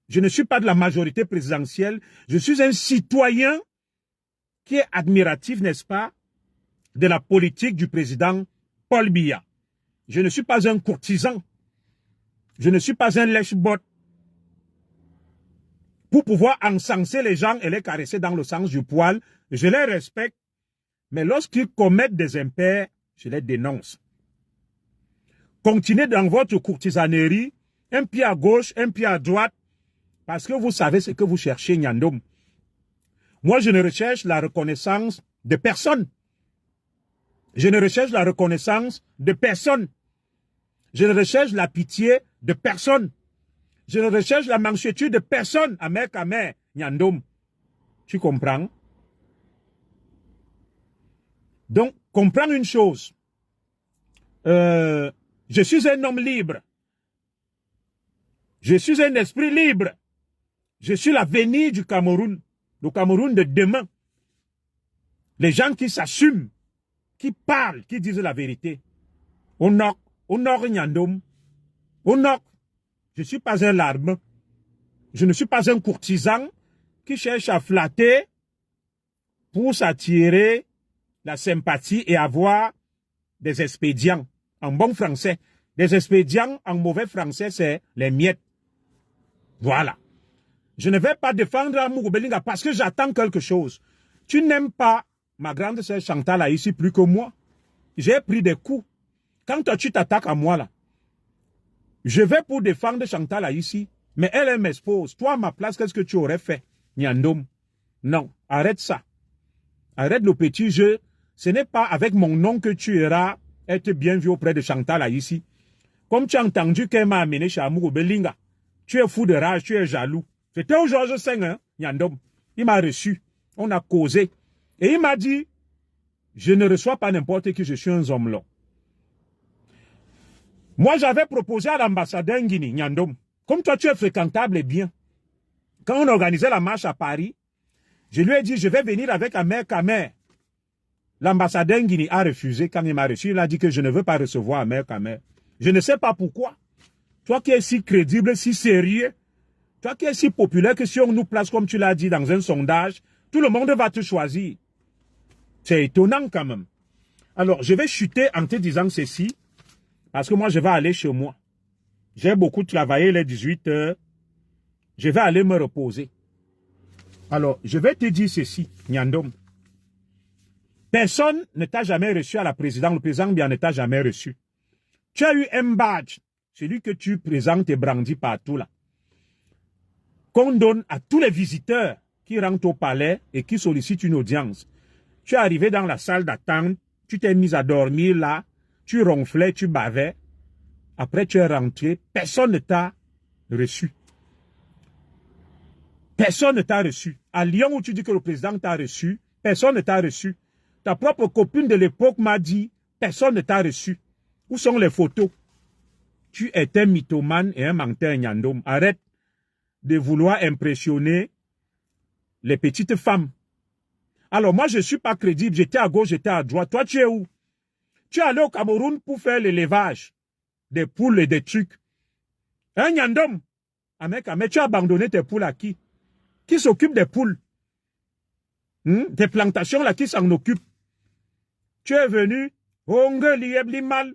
Je ne suis pas de la majorité présidentielle. Je suis un citoyen qui est admiratif, n'est-ce pas, de la politique du président Paul Biya. Je ne suis pas un courtisan. Je ne suis pas un lèche-bot pour pouvoir encenser les gens et les caresser dans le sens du poil. Je les respecte, mais lorsqu'ils commettent des impairs, je les dénonce. Continuez dans votre courtisanerie, un pied à gauche, un pied à droite, parce que vous savez ce que vous cherchez, Nyandom. Moi, je ne recherche la reconnaissance de personne. Je ne recherche la reconnaissance de personne. Je ne recherche la pitié de personne. Je ne recherche la mansuétude de personne. Amer, Nyandom. Tu comprends? Donc, comprends une chose. Je suis un homme libre. Je suis un esprit libre. Je suis l'avenir du Cameroun. Le Cameroun de demain. Les gens qui s'assument, qui parlent, qui disent la vérité. Honor Nyandom. Honor. Je ne suis pas un larme. Je ne suis pas un courtisan qui cherche à flatter pour s'attirer la sympathie et avoir des expédients en bon français. Des expédients en mauvais français, c'est les miettes. Voilà. Je ne vais pas défendre Amourou Belinga parce que j'attends quelque chose. Tu n'aimes pas ma grande sœur Chantal là, ici plus que moi. J'ai pris des coups. Quand toi tu t'attaques à moi là, je vais pour défendre Chantal là, ici, mais elle m'expose. Toi à ma place, qu'est-ce que tu aurais fait, Nyandom? Non, arrête ça. Arrête le petit jeu. Ce n'est pas avec mon nom que tu iras être bien vu auprès de Chantal là, ici. Comme tu as entendu qu'elle m'a amené chez Amourou Belinga, tu es fou de rage, tu es jaloux. C'était au Georges V, hein, Nyandom. Il m'a reçu. On a causé. Et il m'a dit, je ne reçois pas n'importe qui, je suis un homme long. Moi, j'avais proposé à l'ambassadeur Nguini, Nyandom, comme toi tu es fréquentable et bien, quand on organisait la marche à Paris, je lui ai dit, je vais venir avec Amer Kamer. L'ambassadeur Nguini a refusé. Quand il m'a reçu, il a dit que je ne veux pas recevoir Amer Kamer. Je ne sais pas pourquoi. Toi qui es si crédible, si sérieux, toi qui es si populaire que si on nous place, comme tu l'as dit, dans un sondage, tout le monde va te choisir. C'est étonnant quand même. Alors, je vais chuter en te disant ceci, parce que moi, je vais aller chez moi. J'ai beaucoup travaillé les 18 heures. Je vais aller me reposer. Alors, je vais te dire ceci, Nyandom. Personne ne t'a jamais reçu à la présidence. Le président bien ne t'a jamais reçu. Tu as eu un badge, celui que tu présentes et brandis partout là, qu'on donne à tous les visiteurs qui rentrent au palais et qui sollicitent une audience. Tu es arrivé dans la salle d'attente, tu t'es mis à dormir là, tu ronflais, tu bavais. Après, tu es rentré, personne ne t'a reçu. Personne ne t'a reçu. À Lyon, où tu dis que le président t'a reçu, personne ne t'a reçu. Ta propre copine de l'époque m'a dit, personne ne t'a reçu. Où sont les photos? Tu es un mythomane et un menteur, Nyandom. Arrête de vouloir impressionner les petites femmes. Alors moi, je ne suis pas crédible. J'étais à gauche, j'étais à droite. Toi, tu es où? Tu es allé au Cameroun pour faire l'élevage des poules et des trucs. Hein, Nyandom? Mais tu as abandonné tes poules à qui? Qui s'occupe des poules? Des plantations là, qui s'en occupe? Tu es venu, oh, Liyeblimal,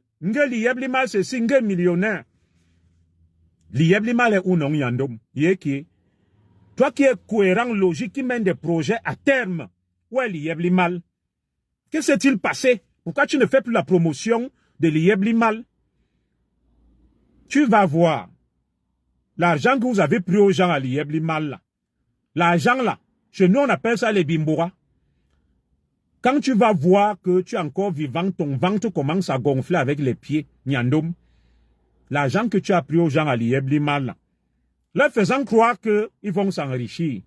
c'est single millionnaire. Liyeblimal est où non, Nyandom? Toi qui es cohérent, logique, qui mène des projets à terme. Où est Liyeblimal? Que s'est-il passé? Pourquoi tu ne fais plus la promotion de Liyeblimal? Tu vas voir l'argent que vous avez pris aux gens à Liyeblimal là. L'argent là, chez nous on appelle ça les bimboura. Quand tu vas voir que tu es encore vivant, ton ventre commence à gonfler avec les pieds, Nyandom. L'argent que tu as pris aux gens à Liyeblimal là, leur faisant croire qu'ils vont s'enrichir.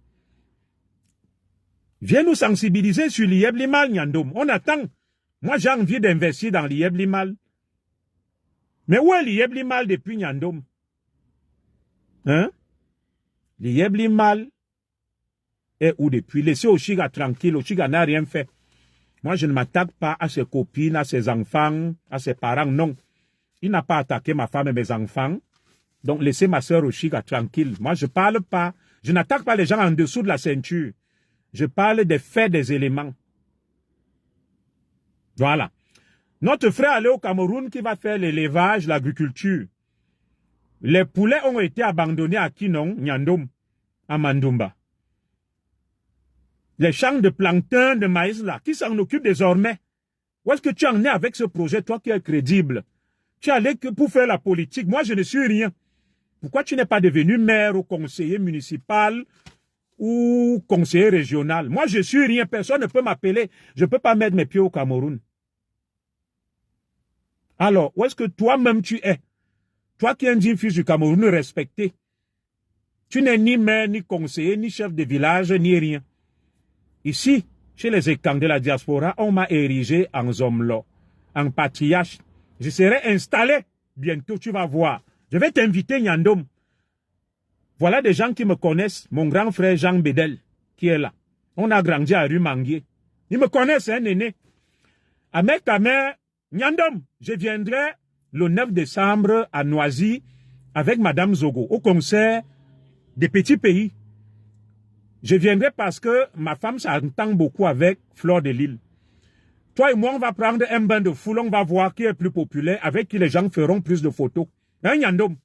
Viens nous sensibiliser sur Liyeblimal, Nyandom. On attend. Moi, j'ai envie d'investir dans Liyeblimal. Mais où est Liyeblimal depuis, Nyandom? Hein? Liyeblimal est où depuis? Laissez Oshiga tranquille. Oshiga n'a rien fait. Moi, je ne m'attaque pas à ses copines, à ses enfants, à ses parents. Non. Il n'a pas attaqué ma femme et mes enfants. Donc, laissez ma soeur Oshiga tranquille. Moi, je ne parle pas. Je n'attaque pas les gens en dessous de la ceinture. Je parle des faits, des éléments. Voilà. Notre frère allé au Cameroun qui va faire l'élevage, l'agriculture. Les poulets ont été abandonnés à Kinon, Nyandom, à Mandumba. Les champs de plantain, de maïs là, qui s'en occupent désormais? Où est-ce que tu en es avec ce projet, toi qui es crédible? Tu es allé que pour faire la politique. Moi, je ne suis rien. Pourquoi tu n'es pas devenu maire ou conseiller municipal ou conseiller régional? Moi, je suis rien. Personne ne peut m'appeler. Je ne peux pas mettre mes pieds au Cameroun. Alors, où est-ce que toi-même tu es? Toi qui es un digne fils du Cameroun respecté. Tu n'es ni maire, ni conseiller, ni chef de village, ni rien. Ici, chez les écans de la diaspora, on m'a érigé en zomlo, en patriarche. Je serai installé bientôt, tu vas voir. Je vais t'inviter, Nyandom. Voilà des gens qui me connaissent. Mon grand frère Jean Bédel, qui est là. On a grandi à rue Manguier. Ils me connaissent, hein, néné. Avec ta mère, Nyandom, je viendrai le 9 décembre à Noisy avec Madame Zogo, au concert des petits pays. Je viendrai parce que ma femme s'entend beaucoup avec Fleur de Lille. Toi et moi, on va prendre un bain de foule, on va voir qui est plus populaire, avec qui les gens feront plus de photos. Hein, Nyandom?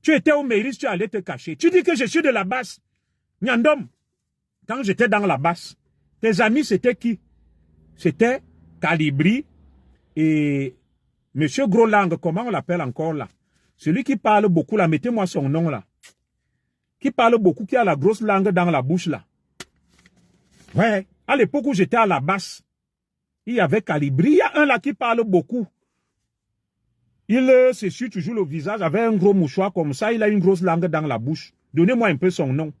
Tu étais au mairie, tu allais te cacher. Tu dis que je suis de la basse. Nyandom, quand j'étais dans la basse, tes amis, c'était qui? C'était Calibri et Monsieur Gros Langue, comment on l'appelle encore là? Celui qui parle beaucoup là, mettez-moi son nom là. Qui parle beaucoup, qui a la grosse langue dans la bouche là. Ouais, à l'époque où j'étais à la basse, il y avait Calibri, il y a un là qui parle beaucoup. Il s'essuie toujours le visage avec un gros mouchoir comme ça, il a une grosse langue dans la bouche. Donnez-moi un peu son nom.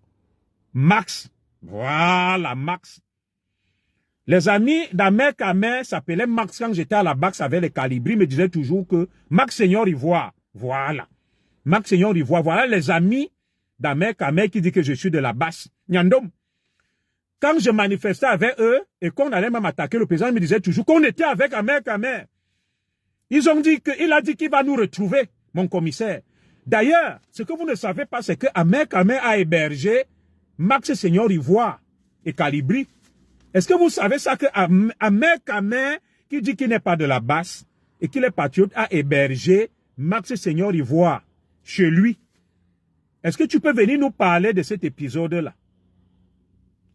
Max. Voilà, Max. Les amis d'Amer Kamer s'appelaient Max quand j'étais à la basse avec les Calibri, me disaient toujours que Max Seigneur Ivoire. Voilà. Max Seigneur Ivoire. Voilà les amis d'Amer Kamer qui disent que je suis de la basse. Nyandom. Quand je manifestais avec eux et qu'on allait même attaquer le président, ils me disaient toujours qu'on était avec Amer Kamer. Ils ont dit qu'il a dit qu'il va nous retrouver, mon commissaire. D'ailleurs, ce que vous ne savez pas, c'est que Amer Kamer a hébergé Max Seigneur Ivoire et Calibri. Est-ce que vous savez ça que Amer Kamer, qui dit qu'il n'est pas de la basse et qu'il est patriote, a hébergé Max Seigneur Ivoire chez lui? Est-ce que tu peux venir nous parler de cet épisode-là?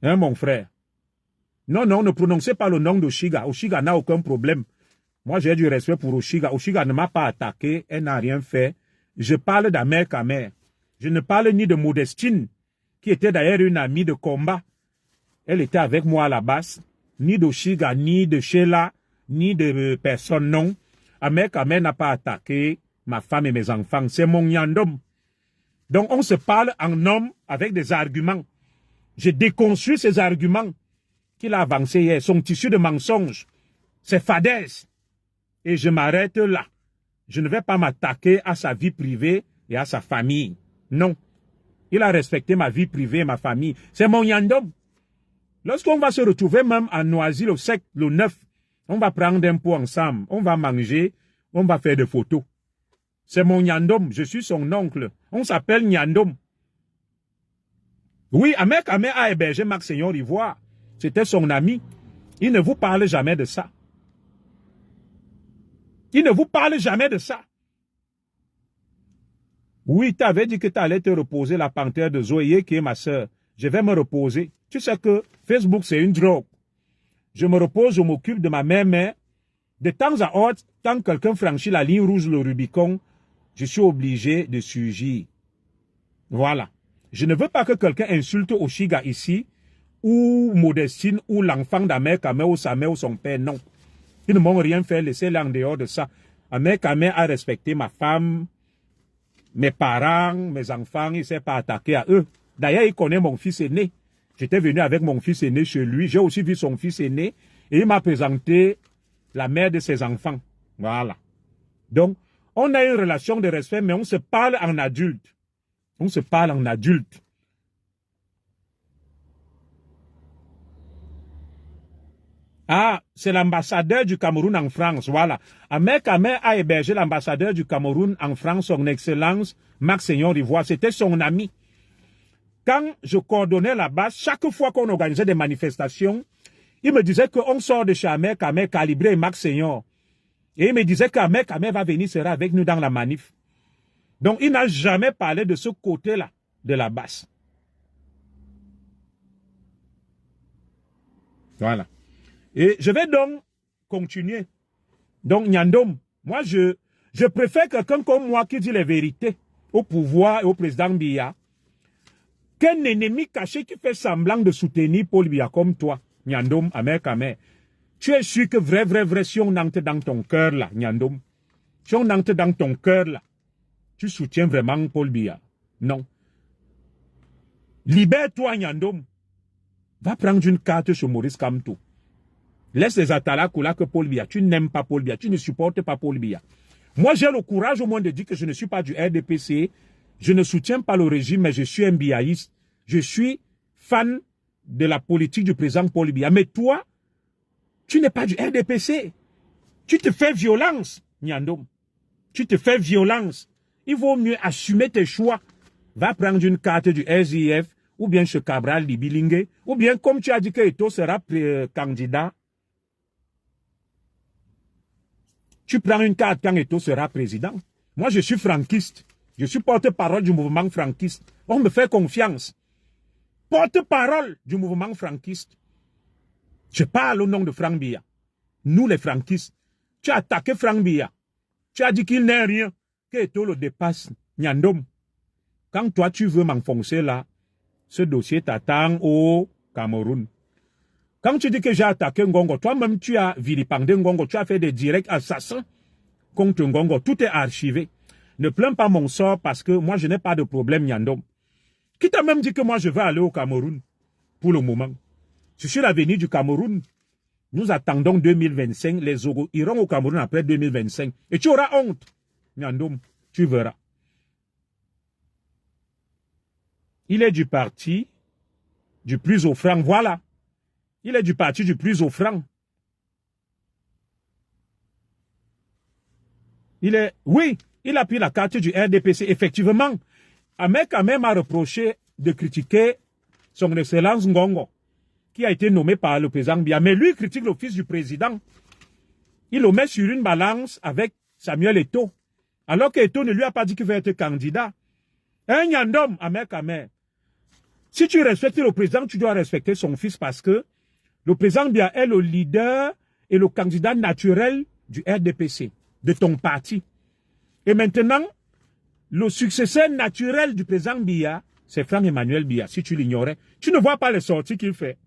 Hein, mon frère? Non, non, ne prononcez pas le nom d'Oshiga. Oshiga n'a aucun problème. Moi, j'ai du respect pour Oshiga. Oshiga ne m'a pas attaqué, elle n'a rien fait. Je parle d'Amer Kamer. Je ne parle ni de Modestine, qui était d'ailleurs une amie de combat. Elle était avec moi à la base. Ni d'Oshiga, ni de Sheila, ni de personne, non. Amer Kamer n'a pas attaqué ma femme et mes enfants. C'est mon Nyandom. Donc, on se parle en homme avec des arguments. Je déconstruis ces arguments qu'il a avancés hier. Son tissu de mensonges. C'est fadaise. Et je m'arrête là. Je ne vais pas m'attaquer à sa vie privée et à sa famille. Non. Il a respecté ma vie privée et ma famille. C'est mon Nyandom. Lorsqu'on va se retrouver même à Noisy, le 9, on va prendre un pot ensemble. On va manger. On va faire des photos. C'est mon Nyandom. Je suis son oncle. On s'appelle Nyandom. Oui, Amer Kamer a hébergé Max Seigneur Ivoire. C'était son ami. Il ne vous parle jamais de ça. Il ne vous parle jamais de ça. Oui, tu avais dit que tu allais te reposer la panthère de Zoé, qui est ma soeur. Je vais me reposer. Tu sais que Facebook, c'est une drogue. Je me repose, je m'occupe de ma mère. De temps à autre, quand quelqu'un franchit la ligne rouge, le Rubicon, je suis obligé de surgir. Voilà. Je ne veux pas que quelqu'un insulte Oshiga ici, ou Modestine, ou l'enfant d'Amer Kamer, ou sa mère, ou son père. Non. Ils ne m'ont rien fait, laissez-les en dehors de ça. Amer Kamer a respecté ma femme, mes parents, mes enfants, il ne s'est pas attaqué à eux. D'ailleurs, il connaît mon fils aîné. J'étais venu avec mon fils aîné chez lui. J'ai aussi vu son fils aîné. Et il m'a présenté la mère de ses enfants. Voilà. Donc, on a une relation de respect, mais on se parle en adulte. On se parle en adulte. Ah, c'est l'ambassadeur du Cameroun en France, voilà. Amer Kamer a hébergé l'ambassadeur du Cameroun en France, son excellence, Max Seigneur Ivoire. C'était son ami. Quand je coordonnais là-bas, chaque fois qu'on organisait des manifestations, il me disait qu'on sort de chez Amer Kamer, Calibré et Max Seigneur. Et il me disait qu'Amer Kamer va venir, sera avec nous dans la manif. Donc, il n'a jamais parlé de ce côté-là de la basse. Voilà. Et je vais donc continuer. Donc, Nyandom, moi, je préfère quelqu'un comme moi qui dit les vérités au pouvoir et au président Biya qu'un ennemi caché qui fait semblant de soutenir Paul Biya comme toi, Nyandom, Amer Kamer. Tu es sûr que vrai, si on entre dans ton cœur là, Nyandom, si on entre dans ton cœur là, tu soutiens vraiment Paul Biya? Non. Libère-toi, Nyandom. Va prendre une carte chez Maurice Kamto. Laisse les Atalakoula que Paul Biya. Tu n'aimes pas Paul Biya. Tu ne supportes pas Paul Biya. Moi, j'ai le courage au moins de dire que je ne suis pas du RDPC. Je ne soutiens pas le régime, mais je suis un biaïste. Je suis fan de la politique du président Paul Biya. Mais toi, tu n'es pas du RDPC. Tu te fais violence, Nyandom. Tu te fais violence. Il vaut mieux assumer tes choix. Va prendre une carte du SIF, ou bien chez Cabral Libilingue, ou bien comme tu as dit que Eto'o sera candidat. Tu prends une carte quand Eto'o sera président. Moi, je suis franquiste. Je suis porte-parole du mouvement franquiste. On me fait confiance. Porte-parole du mouvement franquiste. Je parle au nom de Frank Biya. Nous, les franquistes. Tu as attaqué Frank Biya. Tu as dit qu'il n'est rien. Que Eto'o le dépasse. Nyandom. Quand toi, tu veux m'enfoncer là, ce dossier t'attend au Cameroun. Quand tu dis que j'ai attaqué Ngongo, toi-même, tu as vilipendé Ngongo. Tu as fait des directs assassins contre Ngongo. Tout est archivé. Ne plains pas mon sort parce que moi, je n'ai pas de problème, Nyandom. Qui t'a même dit que moi, je vais aller au Cameroun pour le moment? Je suis l'avenir du Cameroun. Nous attendons 2025. Les Zogo iront au Cameroun après 2025. Et tu auras honte, Nyandom. Tu verras. Il est du parti du plus offrant. Voilà. Il est du parti du plus offrant. Oui, il a pris la carte du RDPC. Effectivement, Ahmed Ahmed m'a reproché de critiquer son excellence Ngongo, qui a été nommé par le président Biya. Mais lui, il critique le fils du président. Il le met sur une balance avec Samuel Eto'o. Alors que Eto'o ne lui a pas dit qu'il va être candidat. Un Nyandom, Ahmed Ahmed. Si tu respectes le président, tu dois respecter son fils parce que le président Biya est le leader et le candidat naturel du RDPC, de ton parti. Et maintenant, le successeur naturel du président Biya, c'est Franck Emmanuel Biya. Si tu l'ignorais, tu ne vois pas les sorties qu'il fait.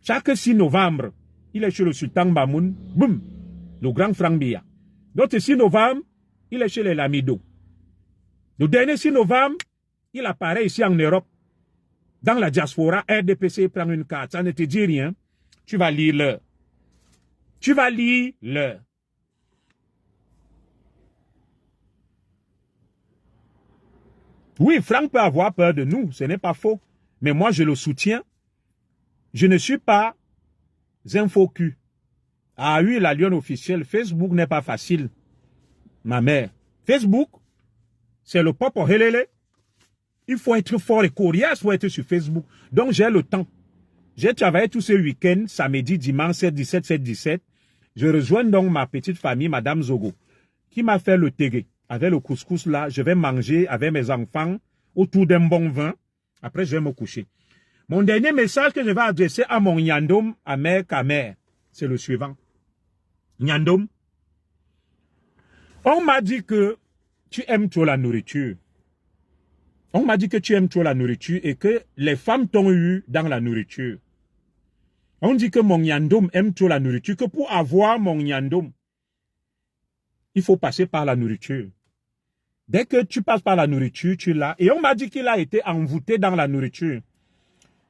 Chaque 6 novembre, il est chez le sultan Mamoun, boum, le grand Franck Biya. L'autre 6 novembre, il est chez les Lamido. Le dernier 6 novembre, il apparaît ici en Europe. Dans la diaspora, RDPC prend une carte. Ça ne te dit rien. Tu vas lire le. Tu vas lire le. Oui, Franck peut avoir peur de nous. Ce n'est pas faux. Mais moi, je le soutiens. Je ne suis pas un faux cul. Ah oui, la lionne officielle, Facebook n'est pas facile. Ma mère. Facebook, c'est le pop helele. Il faut être fort et coriace pour être sur Facebook. Donc, j'ai le temps. J'ai travaillé tous ces week-ends, samedi, dimanche, 7-17, 7-17. Je rejoins donc ma petite famille, Madame Zogo, qui m'a fait le téré. Avec le couscous là, je vais manger avec mes enfants autour d'un bon vin. Après, je vais me coucher. Mon dernier message que je vais adresser à mon Nyandom, à mère Kamer, c'est le suivant. Nyandom, on m'a dit que tu aimes trop la nourriture. On m'a dit que tu aimes trop la nourriture et que les femmes t'ont eu dans la nourriture. On dit que mon Nyandom aime trop la nourriture, que pour avoir mon Nyandom, il faut passer par la nourriture. Dès que tu passes par la nourriture, tu l'as. Et on m'a dit qu'il a été envoûté dans la nourriture.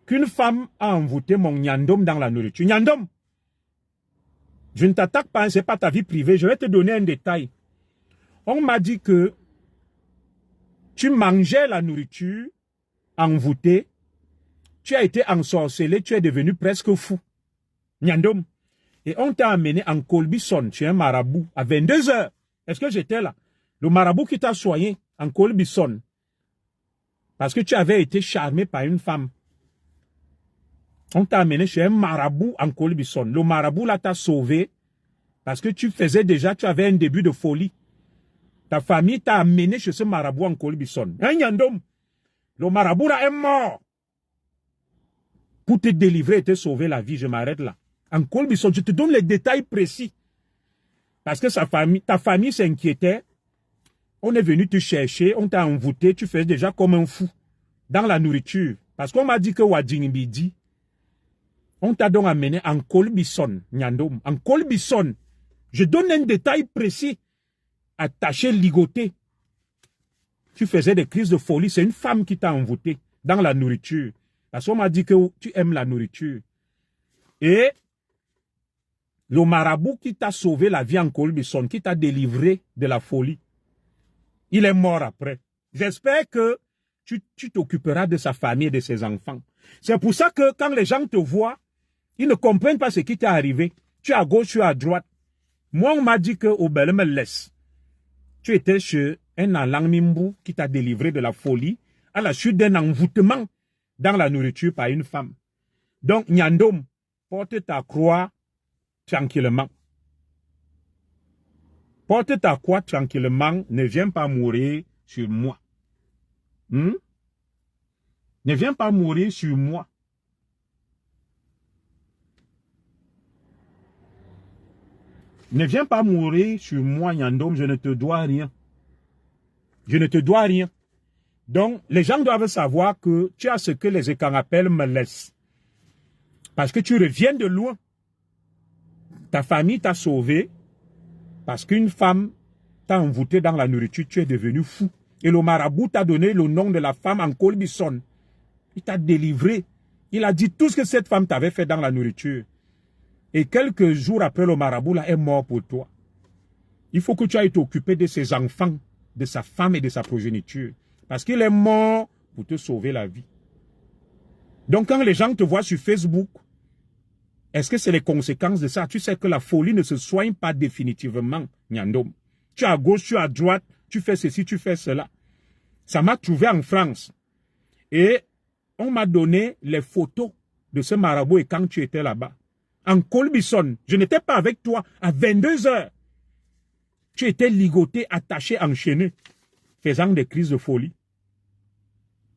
Qu'une femme a envoûté mon Nyandom dans la nourriture. Nyandom, je ne t'attaque pas, ce n'est pas ta vie privée. Je vais te donner un détail. On m'a dit que tu mangeais la nourriture envoûtée. Tu as été ensorcelé, tu es devenu presque fou. Nyandom. Et on t'a amené en Colbison, tu es un marabout, à 22 h. Est-ce que j'étais là? Le marabout qui t'a soigné en Colbison. Parce que tu avais été charmé par une femme. On t'a amené chez un marabout en Colbison. Le marabout là t'a sauvé. Parce que tu avais un début de folie. Ta famille t'a amené chez ce marabout en Colbison. Hein, Nyandom? Le marabout là est mort. Pour te délivrer et te sauver la vie, je m'arrête là. En Colbison, je te donne les détails précis. Parce que ta famille s'inquiétait. On est venu te chercher, on t'a envoûté, tu fais déjà comme un fou. Dans la nourriture. Parce qu'on m'a dit que Wadjingbidi, on t'a donc amené en Colbison, Nyandom. En Colbison. Je donne un détail précis. Attaché, ligoté. Tu faisais des crises de folie. C'est une femme qui t'a envoûté dans la nourriture. Parce qu'on m'a dit que tu aimes la nourriture. Et le marabout qui t'a sauvé la vie en Colbison, qui t'a délivré de la folie, il est mort après. J'espère que tu t'occuperas de sa famille et de ses enfants. C'est pour ça que quand les gens te voient, ils ne comprennent pas ce qui t'est arrivé. Tu es à gauche, tu es à droite. Moi, on m'a dit que Obele me laisse. Tu étais chez un Alang qui t'a délivré de la folie à la suite d'un envoûtement dans la nourriture par une femme. Donc, Nyandom, porte ta croix tranquillement. Porte ta croix tranquillement, ne viens pas mourir sur moi. Ne viens pas mourir sur moi. Ne viens pas mourir sur moi, Nyandom, je ne te dois rien. Je ne te dois rien. Donc, les gens doivent savoir que tu as ce que les Ekans appellent me laisse. Parce que tu reviens de loin. Ta famille t'a sauvé parce qu'une femme t'a envoûté dans la nourriture, tu es devenu fou. Et le marabout t'a donné le nom de la femme en Colbison. Il t'a délivré. Il a dit tout ce que cette femme t'avait fait dans la nourriture. Et quelques jours après, le marabout là est mort pour toi. Il faut que tu ailles t'occuper de ses enfants, de sa femme et de sa progéniture. Parce qu'il est mort pour te sauver la vie. Donc quand les gens te voient sur Facebook, est-ce que c'est les conséquences de ça? Tu sais que la folie ne se soigne pas définitivement, Nyandom. Tu es à gauche, tu es à droite, tu fais ceci, tu fais cela. Ça m'a trouvé en France. Et on m'a donné les photos de ce marabout et quand tu étais là-bas. En Colbison, je n'étais pas avec toi à 22 heures. Tu étais ligoté, attaché, enchaîné, faisant des crises de folie.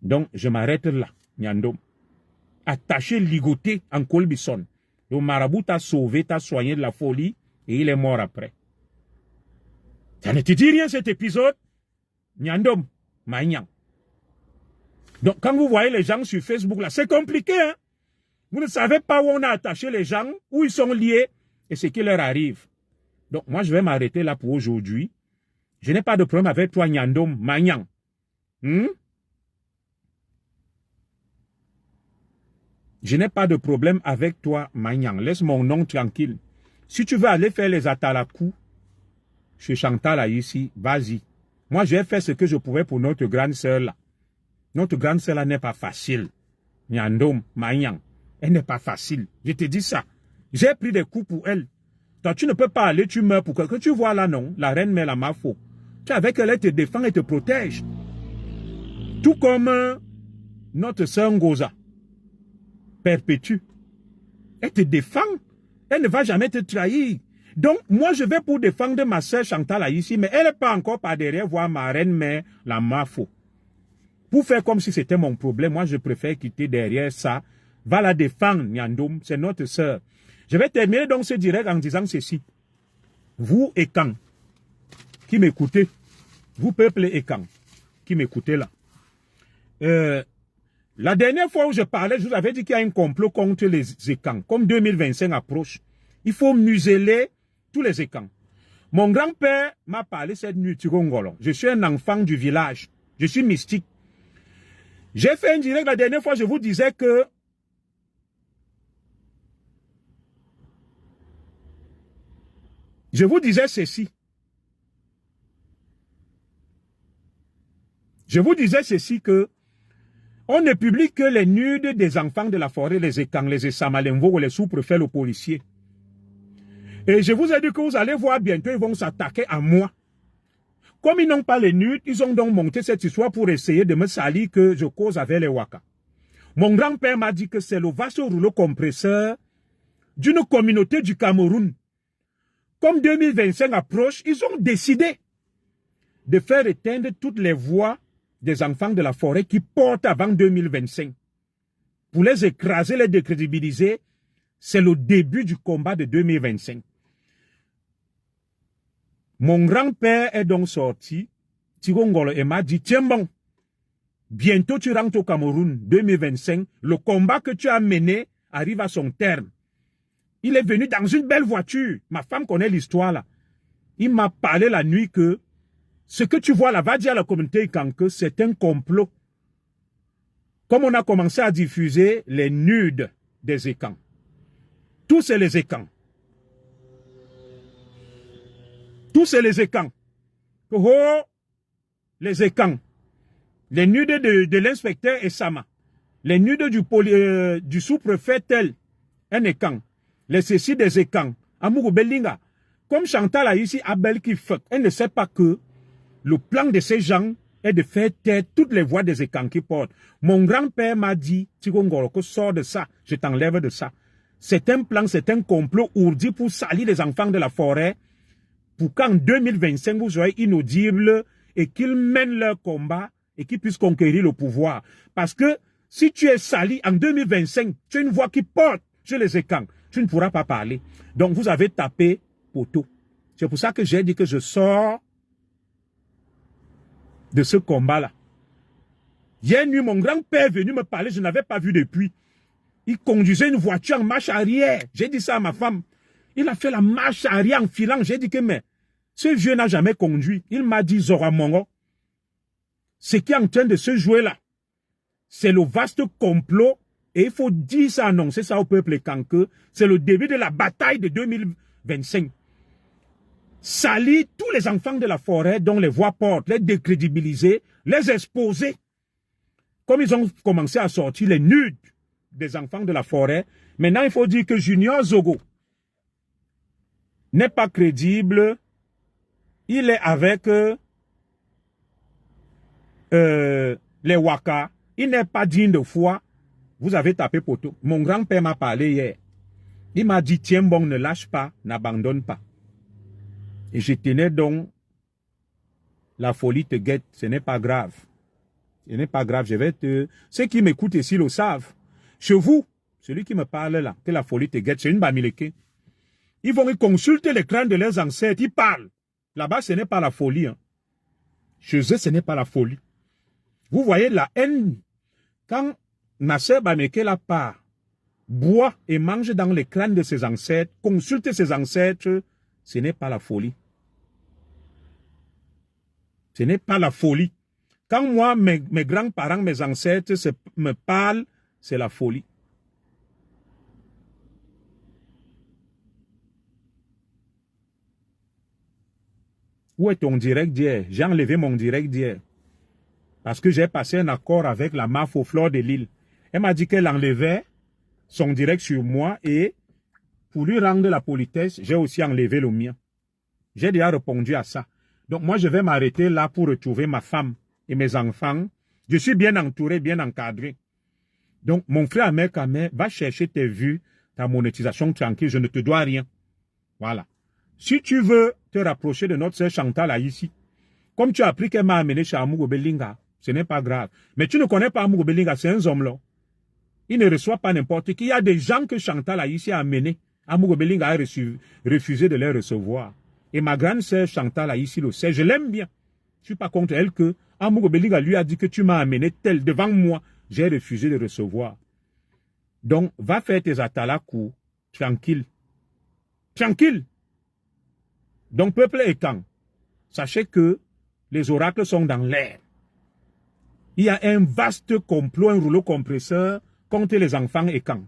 Donc, je m'arrête là, Nyandom. Attaché, ligoté en Colbison. Le marabout t'a sauvé, t'a soigné de la folie et il est mort après. Ça ne te dit rien cet épisode? Nyandom, Maïnyang. Donc, quand vous voyez les gens sur Facebook là, c'est compliqué, hein? Vous ne savez pas où on a attaché les gens, où ils sont liés et ce qui leur arrive. Donc, moi, je vais m'arrêter là pour aujourd'hui. Je n'ai pas de problème avec toi, Nyandom, Maïnyang. Je n'ai pas de problème avec toi, Maïnyang. Laisse mon nom tranquille. Si tu veux aller faire les atalakou chez Chantal là, ici, vas-y. Moi, j'ai fait ce que je pouvais pour notre grande sœur là. Notre grande sœur là n'est pas facile. Nyandom, Maïnyang. Elle n'est pas facile. Je te dis ça. J'ai pris des coups pour elle. Toi, tu ne peux pas aller, tu meurs pour quelqu'un. Tu vois là, non? La reine met la mafo. Tu es avec elle, elle te défend et te protège. Tout comme notre sœur Ngoza. Perpétue. Elle te défend. Elle ne va jamais te trahir. Donc, moi, je vais pour défendre ma sœur Chantal ici, mais elle n'est pas encore par derrière voir ma reine mais la mafo. Pour faire comme si c'était mon problème, moi, je préfère quitter derrière ça. Va la défendre, Nyandom, c'est notre sœur. Je vais terminer donc ce direct en disant ceci. Vous, Ekans, qui m'écoutez, vous, peuple Ekans, qui m'écoutez là. La dernière fois où je parlais, je vous avais dit qu'il y a un complot contre les Ekans. Comme 2025 approche, il faut museler tous les Ekans. Mon grand-père m'a parlé cette nuit, Tirongolo. Je suis un enfant du village. Je suis mystique. J'ai fait un direct la dernière fois, je vous disais que je vous disais ceci. Je vous disais ceci que on ne publie que les nudes des enfants de la forêt, les Ekans, les Essamalenvo, les sous-préfets, le policier. Et je vous ai dit que vous allez voir bientôt, ils vont s'attaquer à moi. Comme ils n'ont pas les nudes, ils ont donc monté cette histoire pour essayer de me salir que je cause avec les Waka. Mon grand-père m'a dit que c'est le vaste rouleau compresseur d'une communauté du Cameroun. Comme 2025 approche, ils ont décidé de faire éteindre toutes les voix des enfants de la forêt qui portent avant 2025. Pour les écraser, les décrédibiliser, c'est le début du combat de 2025. Mon grand-père est donc sorti, Tirongolo, et m'a dit, tiens bon, bientôt tu rentres au Cameroun, 2025, le combat que tu as mené arrive à son terme. Il est venu dans une belle voiture. Ma femme connaît l'histoire là. Il m'a parlé la nuit que ce que tu vois là, va dire à la communauté Ekan que c'est un complot comme on a commencé à diffuser les nudes des écans. Tous c'est les écans. Tous c'est les écans. Oh, les écans. Les nudes de l'inspecteur Essama. Les nudes du sous-préfet tel. Un écan. Les ceci des écans. Amourou Belinga. Comme Chantal a ici, Abel qui fait. Elle ne sait pas que le plan de ces gens est de faire taire toutes les voix des écans qui portent. Mon grand-père m'a dit, Tigongoro, que sort de ça, je t'enlève de ça. C'est un plan, c'est un complot ourdi pour salir les enfants de la forêt, pour qu'en 2025, vous soyez inaudibles et qu'ils mènent leur combat et qu'ils puissent conquérir le pouvoir. Parce que si tu es sali en 2025, tu as une voix qui porte chez les écans, tu ne pourras pas parler. Donc vous avez tapé poteau. C'est pour ça que j'ai dit que je sors de ce combat-là. Hier nuit, mon grand-père est venu me parler, je n'avais pas vu depuis. Il conduisait une voiture en marche arrière. J'ai dit ça à ma femme. Il a fait la marche arrière en filant. J'ai dit que mais ce vieux n'a jamais conduit. Il m'a dit Zora Mongo. Ce qui est en train de se jouer là, c'est le vaste complot. Et il faut dire ça, annoncer ça au peuple kanke. C'est le début de la bataille de 2025. Salir tous les enfants de la forêt dont les voix portent, les décrédibiliser, les exposer. Comme ils ont commencé à sortir les nudes des enfants de la forêt, maintenant il faut dire que Junior Zogo n'est pas crédible. Il est avec les Waka. Il n'est pas digne de foi. Vous avez tapé poteau. Mon grand-père m'a parlé hier. Il m'a dit, tiens bon, ne lâche pas, n'abandonne pas. Et je tenais donc, la folie te guette, ce n'est pas grave. Ce n'est pas grave, je vais te... Ceux qui m'écoutent ici le savent. Chez vous, celui qui me parle là, que la folie te guette, c'est une bamileke. Ils vont consulter les crânes de leurs ancêtres, ils parlent. Là-bas, ce n'est pas la folie. Hein. Chez eux, ce n'est pas la folie. Vous voyez la haine. Quand Nasser Bamileke la part, boit et mange dans les crânes de ses ancêtres, consulte ses ancêtres, ce n'est pas la folie. Ce n'est pas la folie. Quand moi, mes grands-parents, mes ancêtres me parlent, c'est la folie. Où est ton direct d'hier? J'ai enlevé mon direct d'hier. Parce que j'ai passé un accord avec la MAF au Fleur de l'île. Elle m'a dit qu'elle enlevait son direct sur moi et pour lui rendre la politesse, j'ai aussi enlevé le mien. J'ai déjà répondu à ça. Donc moi, je vais m'arrêter là pour retrouver ma femme et mes enfants. Je suis bien entouré, bien encadré. Donc, mon frère Ahmed Kamé, va chercher tes vues, ta monétisation tranquille. Je ne te dois rien. Voilà. Si tu veux te rapprocher de notre sœur Chantal là, ici, comme tu as appris qu'elle m'a amené chez Amougou Belinga, ce n'est pas grave. Mais tu ne connais pas Amougou Belinga, c'est un homme là. Il ne reçoit pas n'importe qui. Il y a des gens que Chantal a ici amené. Amougou Belinga a refusé de les recevoir. Et ma grande sœur Chantal a ici le sait. Je l'aime bien. Je ne suis pas contre elle que Amougou Belinga lui a dit que tu m'as amené tel devant moi. J'ai refusé de recevoir. Donc, va faire tes atalakou tranquille. Tranquille. Donc, peuple étant, sachez que les oracles sont dans l'air. Il y a un vaste complot, un rouleau compresseur contre les enfants écans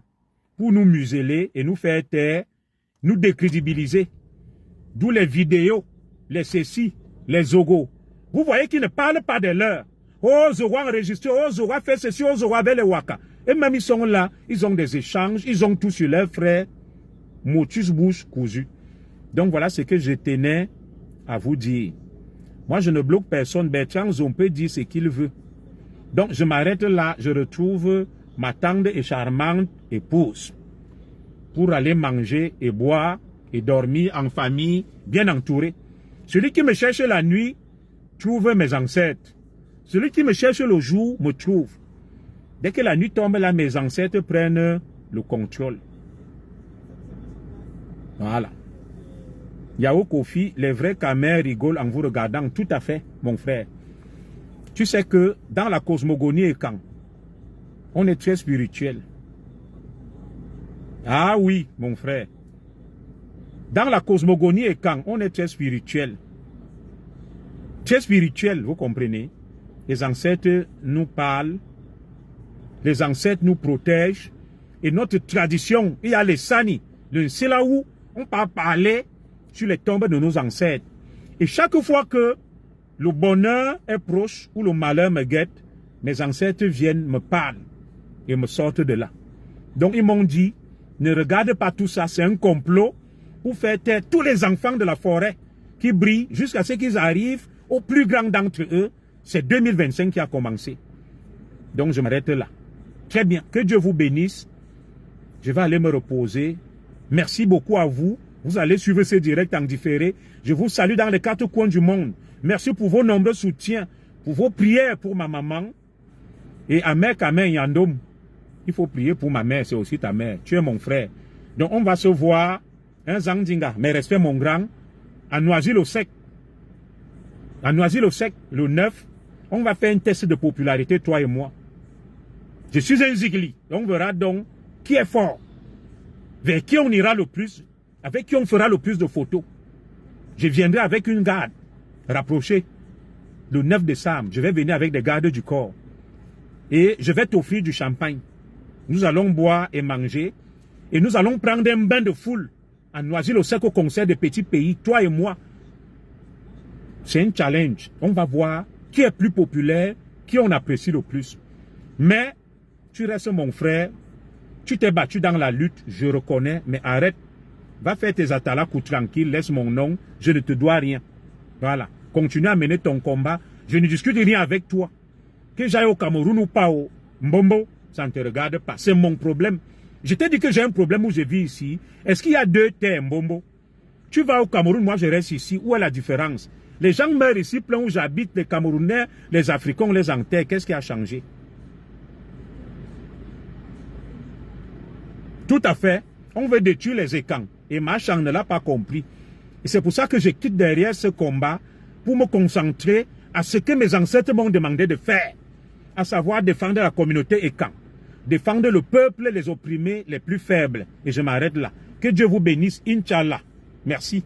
pour nous museler et nous faire taire, nous décrédibiliser. D'où les vidéos, les ceci, les zogos. Vous voyez qu'ils ne parlent pas de l'heure. Oh, Zogo a enregistré, oh, Zogo a fait ceci, oh, Zogo avec les Waka. Et même ils sont là, ils ont des échanges, ils ont tout sur leurs frères. Motus bouche cousu. Donc voilà ce que je tenais à vous dire. Moi, je ne bloque personne. Bertrand Zompe dit ce qu'il veut. Donc, je m'arrête là. Je retrouve ma tendre et charmante épouse pour aller manger et boire et dormir en famille, bien entouré. Celui qui me cherche la nuit trouve mes ancêtres. Celui qui me cherche le jour me trouve. Dès que la nuit tombe, là, mes ancêtres prennent le contrôle. Voilà. Yao Kofi, les vrais camers rigolent en vous regardant. Tout à fait, mon frère. Tu sais que dans la cosmogonie écan, on est très spirituel. Ah oui, mon frère. Dans la cosmogonie écan, on est très spirituel. Très spirituel, vous comprenez? Les ancêtres nous parlent. les ancêtres nous protègent. Et notre tradition, il y a les Sani, c'est là où on peut parler sur les tombes de nos ancêtres. Et chaque fois que le bonheur est proche ou le malheur me guette, mes ancêtres viennent me parler et me sortent de là. Donc ils m'ont dit, ne regarde pas tout ça, c'est un complot pour faire taire tous les enfants de la forêt qui brillent jusqu'à ce qu'ils arrivent au plus grand d'entre eux. C'est 2025 qui a commencé. Donc je m'arrête là. Très bien, que Dieu vous bénisse. Je vais aller me reposer. Merci beaucoup à vous. Vous allez suivre ce direct en différé. Je vous salue dans les 4 coins du monde. Merci pour vos nombreux soutiens, pour vos prières pour ma maman. Et Amek Amen Yandom. Il faut prier pour ma mère, c'est aussi ta mère. Tu es mon frère. Donc on va se voir, un Zangdinga, mais respect mon grand, à Noisy-le-Sec. À Noisy-le-Sec, le 9, on va faire un test de popularité, toi et moi. Je suis un Zigli. On verra donc qui est fort, vers qui on ira le plus, avec qui on fera le plus de photos. Je viendrai avec une garde rapprochée. Le 9 décembre, je vais venir avec des gardes du corps. Et je vais t'offrir du champagne. Nous allons boire et manger. Et nous allons prendre un bain de foule à Noisy-le-Sec au concert des petits pays, toi et moi. C'est un challenge. On va voir qui est plus populaire, qui on apprécie le plus. Mais tu restes mon frère. Tu t'es battu dans la lutte, je reconnais, mais arrête. Va faire tes atalakou tranquille, laisse mon nom, je ne te dois rien. Voilà. Continue à mener ton combat. Je ne discute rien avec toi. Que j'aille au Cameroun ou pas au Mbombo, ça ne te regarde pas. C'est mon problème. Je t'ai dit que j'ai un problème où je vis ici. Est-ce qu'il y a 2 terres Mbombo? Tu vas au Cameroun, moi je reste ici. Où est la différence? Les gens meurent ici, plein où j'habite, les Camerounais, les Africains, les enterrent. Qu'est-ce qui a changé? Tout à fait. On veut détruire les écans. Et Machan ne l'a pas compris. Et c'est pour ça que je quitte derrière ce combat pour me concentrer à ce que mes ancêtres m'ont demandé de faire. À savoir défendre la communauté écan. Défendre le peuple, les opprimés, les plus faibles. Et je m'arrête là. Que Dieu vous bénisse, Inch'Allah. Merci.